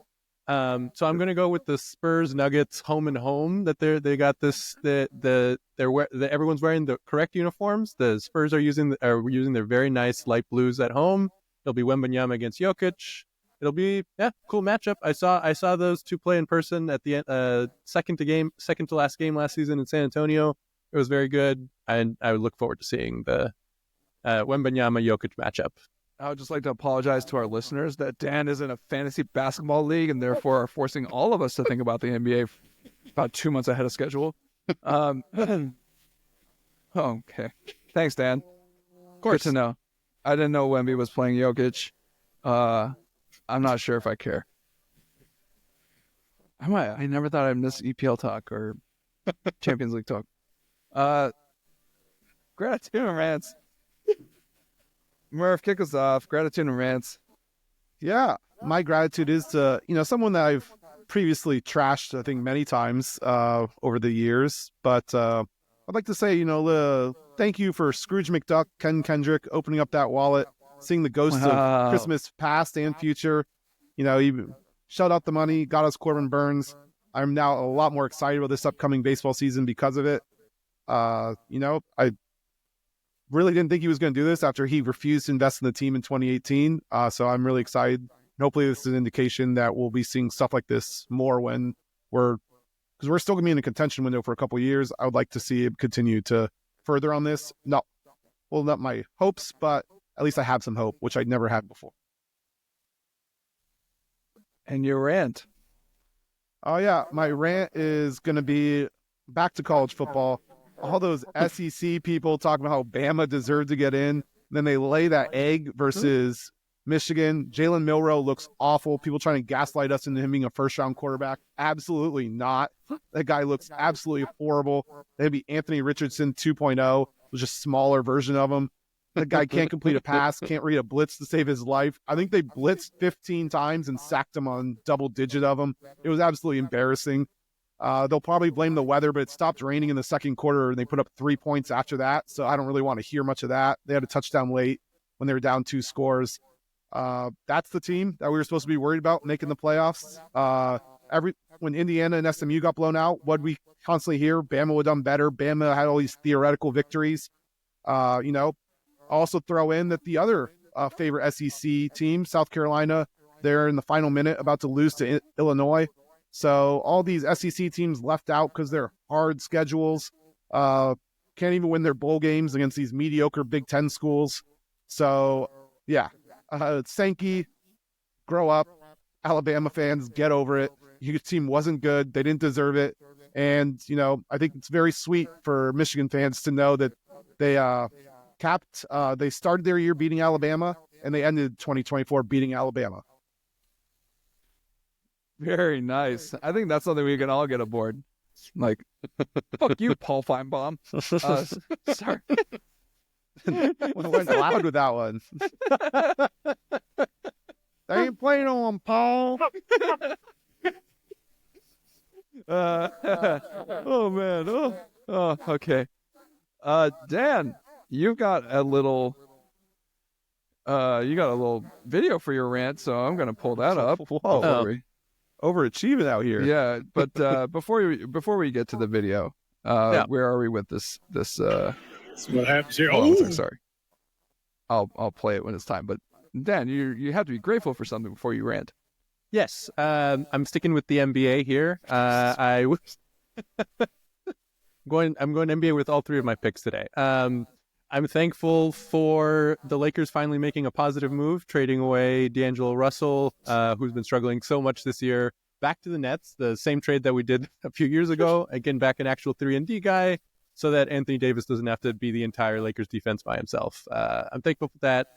So I'm going to go with the Spurs Nuggets home and home. That they got this. Everyone's wearing the correct uniforms. The Spurs are using their very nice light blues at home. It'll be Wembanyama against Jokic. It'll be cool matchup. I saw those two play in person at the end, second to last game last season in San Antonio. It was very good, and I would look forward to seeing the Wembanyama Jokic matchup. I would just like to apologize to our listeners that Dan is in a fantasy basketball league and therefore are forcing all of us to think about the NBA about 2 months ahead of schedule. Okay. Thanks, Dan. Of course. Good to know. I didn't know Wemby was playing Jokic. I'm not sure if I care. I never thought I'd miss EPL talk or Champions League talk. Gratitude and rants. Murph, kick us off. Gratitude and rants. Yeah, my gratitude is to, someone that I've previously trashed, I think, many times over the years. But I'd like to say, thank you for Scrooge McDuck, Ken Kendrick, opening up that wallet, seeing the ghosts of Christmas past and future. He shelled out the money, got us Corbin Burns. I'm now a lot more excited about this upcoming baseball season because of it. I really didn't think he was going to do this after he refused to invest in the team in 2018. So I'm really excited. And hopefully this is an indication that we'll be seeing stuff like this more when because we're still going to be in a contention window for a couple of years. I would like to see him continue to further on this. Not my hopes, but at least I have some hope, which I'd never had before. And your rant? Oh, yeah. My rant is going to be back to college football. All those SEC people talking about how Bama deserved to get in. Then they lay that egg versus Michigan. Jalen Milroe looks awful. People trying to gaslight us into him being a first-round quarterback. Absolutely not. That guy looks absolutely horrible. They'd be Anthony Richardson 2.0, was just a smaller version of him. That guy can't complete a pass, can't read a blitz to save his life. I think they blitzed 15 times and sacked him on double-digit of them. It was absolutely embarrassing. They'll probably blame the weather, but it stopped raining in the second quarter, and they put up 3 points after that, so I don't really want to hear much of that. They had a touchdown late when they were down 2 scores. That's the team that we were supposed to be worried about making the playoffs. When Indiana and SMU got blown out, what'd we constantly hear? Bama would have done better. Bama had all these theoretical victories. Also throw in that the other favorite SEC team, South Carolina, they're in the final minute about to lose to Illinois. So all these SEC teams left out because they're hard schedules. Can't even win their bowl games against these mediocre Big Ten schools. So, yeah. Sankey, grow up. Alabama fans, get over it. Your team wasn't good. They didn't deserve it. And, I think it's very sweet for Michigan fans to know that they they started their year beating Alabama, and they ended 2024 beating Alabama. Very nice. I think that's something we can all get aboard. Like, fuck you, Paul Feinbaum. Sorry. Went loud with that one. slate on, Paul. Oh man. Oh, okay. Dan, you've got a little video for your rant, so I'm gonna pull that up. Whoa. Overachieving out here. Yeah, but before we get to the video, where are we with this? That's what happens here. Sorry. I'll play it when it's time. But Dan, you have to be grateful for something before you rant. Yes, I'm sticking with the NBA here. I was I'm going NBA with all three of my picks today. I'm thankful for the Lakers finally making a positive move, trading away D'Angelo Russell, who's been struggling so much this year, back to the Nets, the same trade that we did a few years ago, again, back an actual 3-and-D guy, so that Anthony Davis doesn't have to be the entire Lakers defense by himself. I'm thankful for that.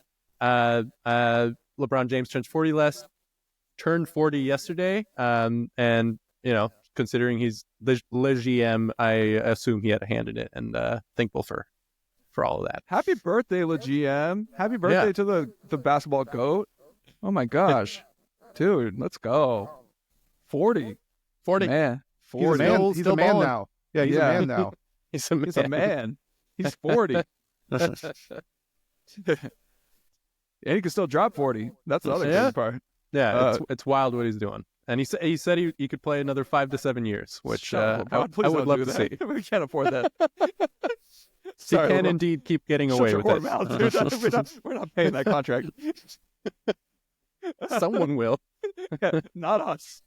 LeBron James turned 40 yesterday, and, considering he's le GM, I assume he had a hand in it, and thankful for all of that. Happy birthday, LeGM. Happy birthday to the basketball GOAT. Oh my gosh. Dude, let's go. 40. Man. 40. He's a man now. Yeah, he's a man now. He's a man. He's 40. And he can still drop 40. That's the other good part. Yeah, it's wild what he's doing. And he said he could play another 5 to 7 years, which I would love to see. We can't afford that. He can indeed keep getting away with it. Mouth, we're not paying that contract. Someone will. Yeah, not us.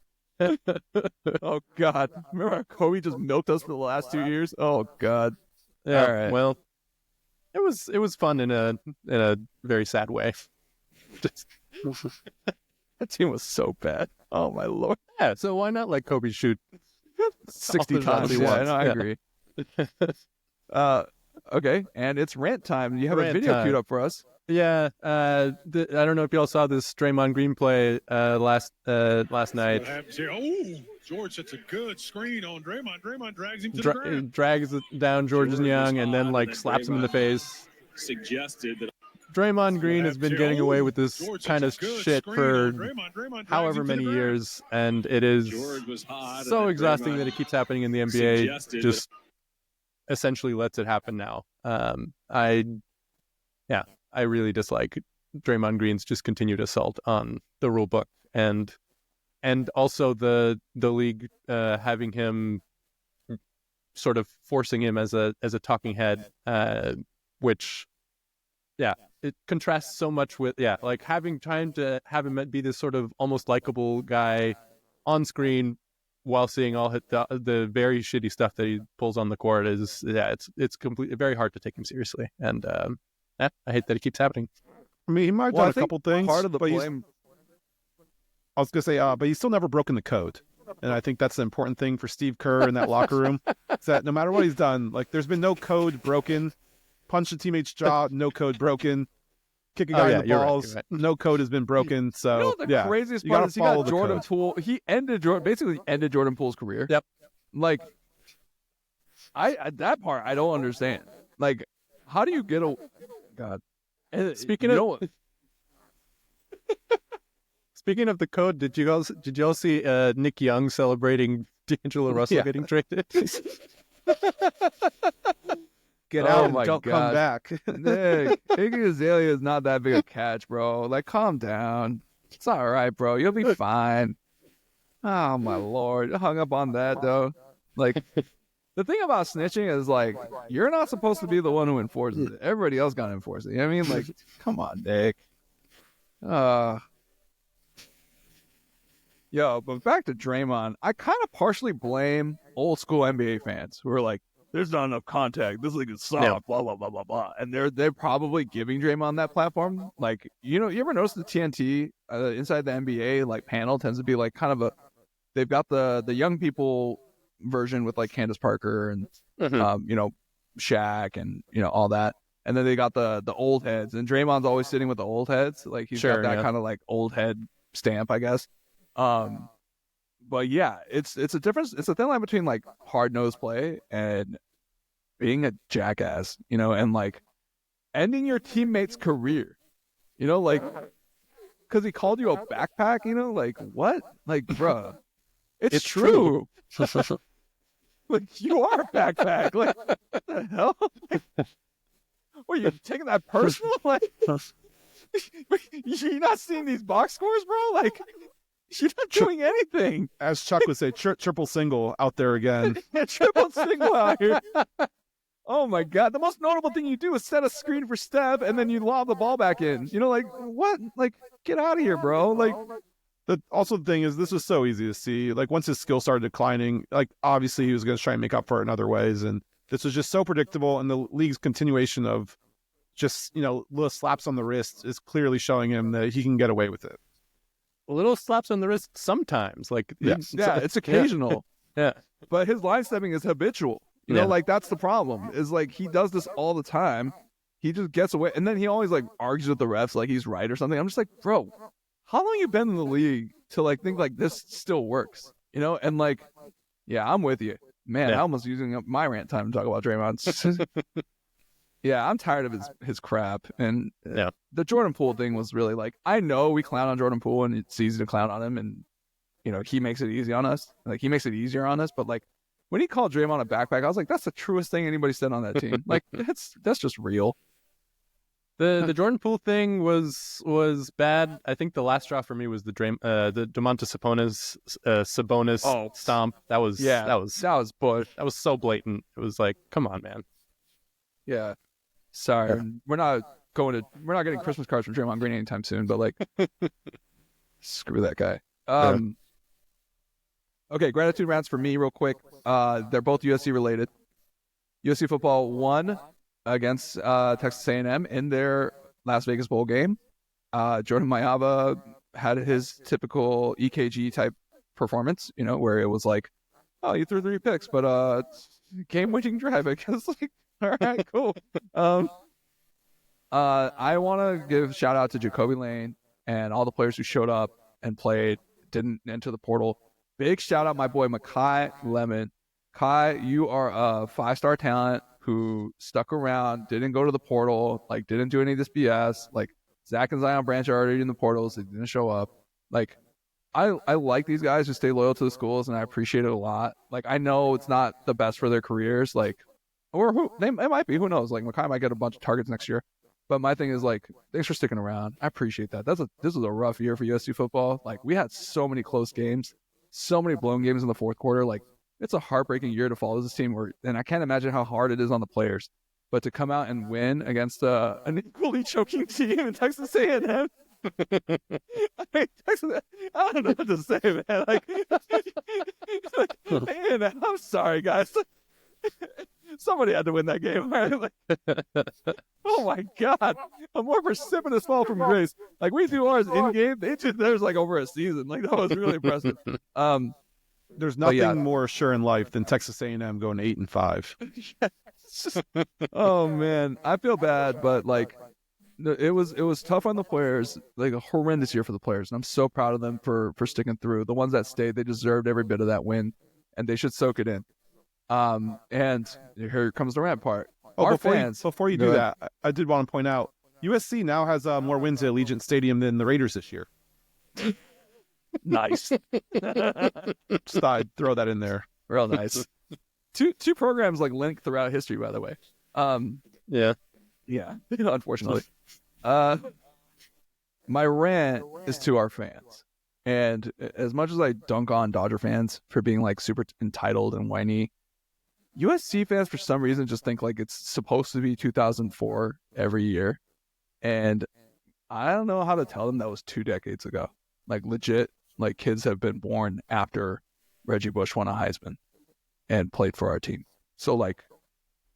Oh God! Remember how Kobe just milked us for the last 2 years? Oh God! Yeah. All right. Well, it was fun in a very sad way. That team was so bad. Oh my Lord! Yeah. So why not let Kobe shoot 60 times? Yeah, no, I agree. Okay, and it's rant time. You have a video queued up for us. Yeah, I don't know if y'all saw this Draymond Green play last night. George, that's a good screen on Draymond. Draymond drags him to the ground. Drags down George Young and then slaps him in the face. Suggested that Draymond Green has been getting away with this kind of shit for however many years, and it is so exhausting that it keeps happening in the NBA. Just essentially lets it happen now. I really dislike Draymond Green's just continued assault on the rule book, and also the league having him sort of forcing him as a talking head, which it contrasts so much with trying to have him be this sort of almost likable guy on screen while seeing all the very shitty stuff that he pulls on the court it's completely very hard to take him seriously, and I hate that it keeps happening. I mean, he might have done a couple things. Part of the blame. I was gonna say, but he's still never broken the code, and I think that's the important thing for Steve Kerr in that locker room. Is that no matter what he's done, there's been no code broken. Punch a teammate's jaw, no code broken. Kick a guy in the balls, right. No code has been broken. So the craziest part is he got Jordan Poole. He basically ended Jordan Poole's career. Yep. That part I don't understand. How do you get a God? Speaking of the code, did y'all see Nick Young celebrating D'Angelo Russell getting traded? Get out and don't come back. Nick, Iggy Azalea is not that big a catch, bro. Calm down. It's all right, bro. You'll be fine. Oh my Lord, hung up on that though. The thing about snitching is you're not supposed to be the one who enforces it. Everybody else got to enforce it. You know what I mean? Come on, Nick. Yo, but back to Draymond. I kind of partially blame old school NBA fans who are there's not enough contact. This league is soft. Blah blah blah blah blah. And they're probably giving Draymond that platform. You ever notice the TNT inside the NBA panel tends to be kind of they've got the young people version with Candace Parker and Shaq and all that, and then they got the old heads, and Draymond's always sitting with the old heads. He's got that kind of old head stamp, I guess. But yeah, it's a difference. It's a thin line between hard-nosed play and being a jackass, and ending your teammate's career. because he called you a backpack, like what? Like, bruh, it's true. Like, you are a backpack. Like, what the hell? What, you taking that personal? Like, you're not seeing these box scores, bro? Like, you're not doing anything. As Chuck would say, triple single out there again. Triple single out here. Oh my God. The most notable thing you do is set a screen for Steph and then you lob the ball back in. Like, what? Like, get out of here, bro. Like, Also, the thing is, this was so easy to see. Like, once his skill started declining, like, obviously he was going to try and make up for it in other ways. And this was just so predictable. And the league's continuation of just, little slaps on the wrist is clearly showing him that he can get away with it. Little slaps on the wrist sometimes. Like, it's occasional. Yeah. But his line stepping is habitual. Like, that's the problem. Is like, he does this all the time. He just gets away. And then he always, like, argues with the refs like he's right or something. I'm just like, bro, how long you been in the league to, like, think, like, this still works? And, like, yeah, I'm with you. Man, I almost using up my rant time to talk about Draymond. Yeah, I'm tired of his crap. And the Jordan Poole thing was really, like, I know we clown on Jordan Poole, and it's easy to clown on him, and, he makes it easy on us. Like, he makes it easier on us, but, like, when he called Draymond a backpack, I was like, that's the truest thing anybody said on that team. Like, that's just real. The Jordan Poole thing was bad. I think the last straw for me was the Domantas Sabonis stomp. That was Bush. That was so blatant. It was like, come on, man. Yeah. Sorry. Yeah. We're not getting Christmas cards from Draymond Green anytime soon, but, like, screw that guy. Okay, gratitude rants for me real quick. They're both USC related. USC football won against Texas A&M in their Las Vegas Bowl game. Jordan Mayava had his typical EKG type performance, where it was like, oh, you threw 3 picks, but game-winning drive. I guess, like, all right, cool. I want to give shout out to Jacoby Lane and all the players who showed up and played, didn't enter the portal. Big shout out my boy Makai Lemon. Kai, you are a 5-star talent who stuck around, didn't go to the portal, like, didn't do any of this BS. Like, Zach and Zion Branch are already in the portals. They didn't show up. Like, I like these guys who stay loyal to the schools, and I appreciate it a lot. Like, I know it's not the best for their careers, like, or it might be. Who knows? Like, Makai might get a bunch of targets next year. But my thing is, like, thanks for sticking around. I appreciate that. This was a rough year for USC football. Like, we had so many close games, so many blown games in the fourth quarter. Like, it's a heartbreaking year to follow this team, and I can't imagine how hard it is on the players. But to come out and win against an equally choking team in Texas A&M, Texas, I don't know what to say, man. Man, I'm sorry, guys. Somebody had to win that game. Right? Like, oh my God, a more precipitous fall from grace. Like, we do ours in game. There's like over a season. Like, that was really impressive. There's nothing more sure in life than Texas A&M going 8-5. Oh man, I feel bad, but like, it was tough on the players. Like, a horrendous year for the players, and I'm so proud of them for sticking through. The ones that stayed, they deserved every bit of that win, and they should soak it in. And here comes the rant part. Before you do that, I did want to point out USC now has more wins at Allegiant Stadium than the Raiders this year. Nice. Just thought I'd throw that in there. Real nice. Two programs like link throughout history, by the way. Yeah. Unfortunately, my rant is to our fans, and as much as I dunk on Dodger fans for being like super entitled and whiny, USC fans for some reason just think like it's supposed to be 2004 every year, and I don't know how to tell them that was 2 decades ago. Like, legit, like, kids have been born after Reggie Bush won a Heisman and played for our team. So, like,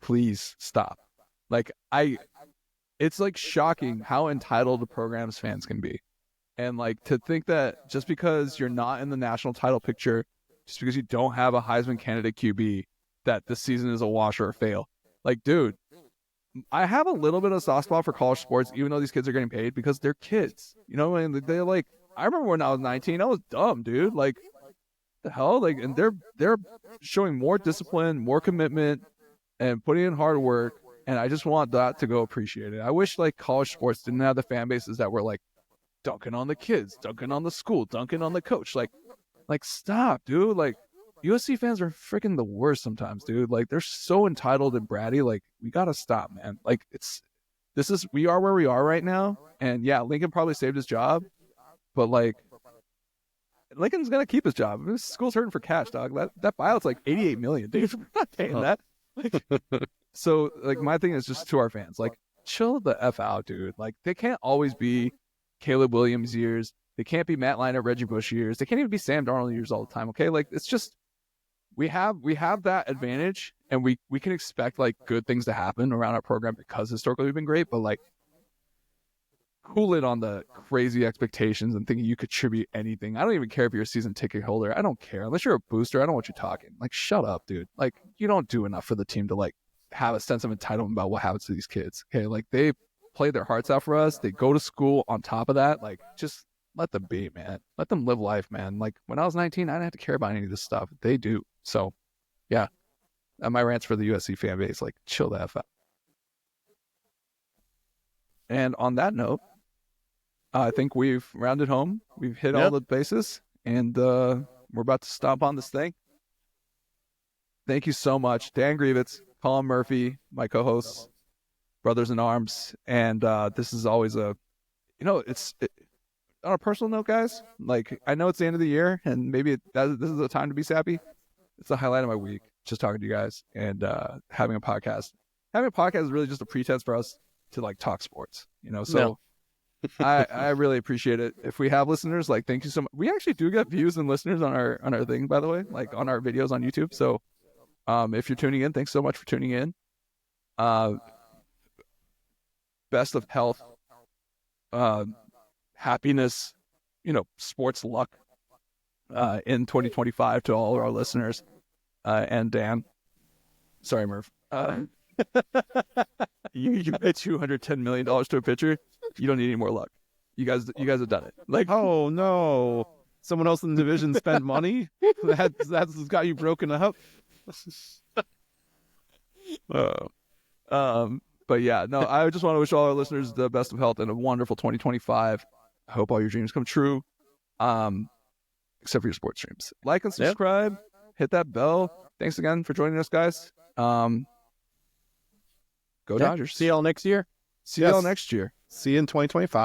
please stop. Like, it's like shocking how entitled the program's fans can be. And like, to think that just because you're not in the national title picture, just because you don't have a Heisman candidate QB, that this season is a wash or a fail. Like, dude, I have a little bit of a soft spot for college sports, even though these kids are getting paid, because they're kids. You know, and they're like, I remember when I was 19, I was dumb, dude. Like, the hell? Like, and they're showing more discipline, more commitment, and putting in hard work. And I just want that to go appreciated. I wish like college sports didn't have the fan bases that were like dunking on the kids, dunking on the school, dunking on the coach. Like stop, dude. Like USC fans are freaking the worst sometimes, dude. Like they're so entitled and bratty. Like we gotta stop, man. Like we are where we are right now. And yeah, Lincoln probably saved his job, but like Lincoln's gonna keep his job. This school's hurting for cash, dog. That buyout's like $88 million, dude. We're not paying that. Like, so like my thing is just to our fans, like chill the F out, dude. Like they can't always be Caleb Williams years. They can't be Matt Leinart, Reggie Bush years. They can't even be Sam Darnold years all the time. Okay, like it's just we have that advantage, and we can expect like good things to happen around our program because historically we've been great. But like, cool it on the crazy expectations and thinking you contribute anything. I don't even care if you're a season ticket holder. I don't care unless you're a booster. I don't want you talking. Like, shut up, dude. Like, you don't do enough for the team to like have a sense of entitlement about what happens to these kids. Okay, like they play their hearts out for us. They go to school on top of that. Like, just let them be, man. Let them live life, man. Like when I was 19, I didn't have to care about any of this stuff. They do. So, yeah. My rants for the USC fan base, like, chill the F out. And on that note, I think we've rounded home. We've hit all the bases, and we're about to stomp on this thing. Thank you so much, Dan Grievitz, Colin Murphy, my co-hosts, brothers in arms. And this is always on a personal note, guys, like I know it's the end of the year, and maybe this is a time to be sappy. It's the highlight of my week, just talking to you guys and having a podcast. Having a podcast is really just a pretense for us to like talk sports, So. No. I really appreciate it. If we have listeners, like, thank you so much. We actually do get views and listeners on our thing, by the way, like on our videos on YouTube. So if you're tuning in, thanks so much for tuning in. Best of health, happiness, sports luck in 2025 to all of our listeners. And Dan, sorry, Murph. You paid $210 million to a pitcher. You don't need any more luck. You guys have done it. Like, oh no, someone else in the division spent money. That's got you broken up. But yeah, no, I just want to wish all our listeners the best of health and a wonderful 2025. I hope all your dreams come true. Except for your sports dreams. Like and subscribe. Hit that bell. Thanks again for joining us, guys. Go Dodgers. See y'all next year. See y'all next year. See you in 2025.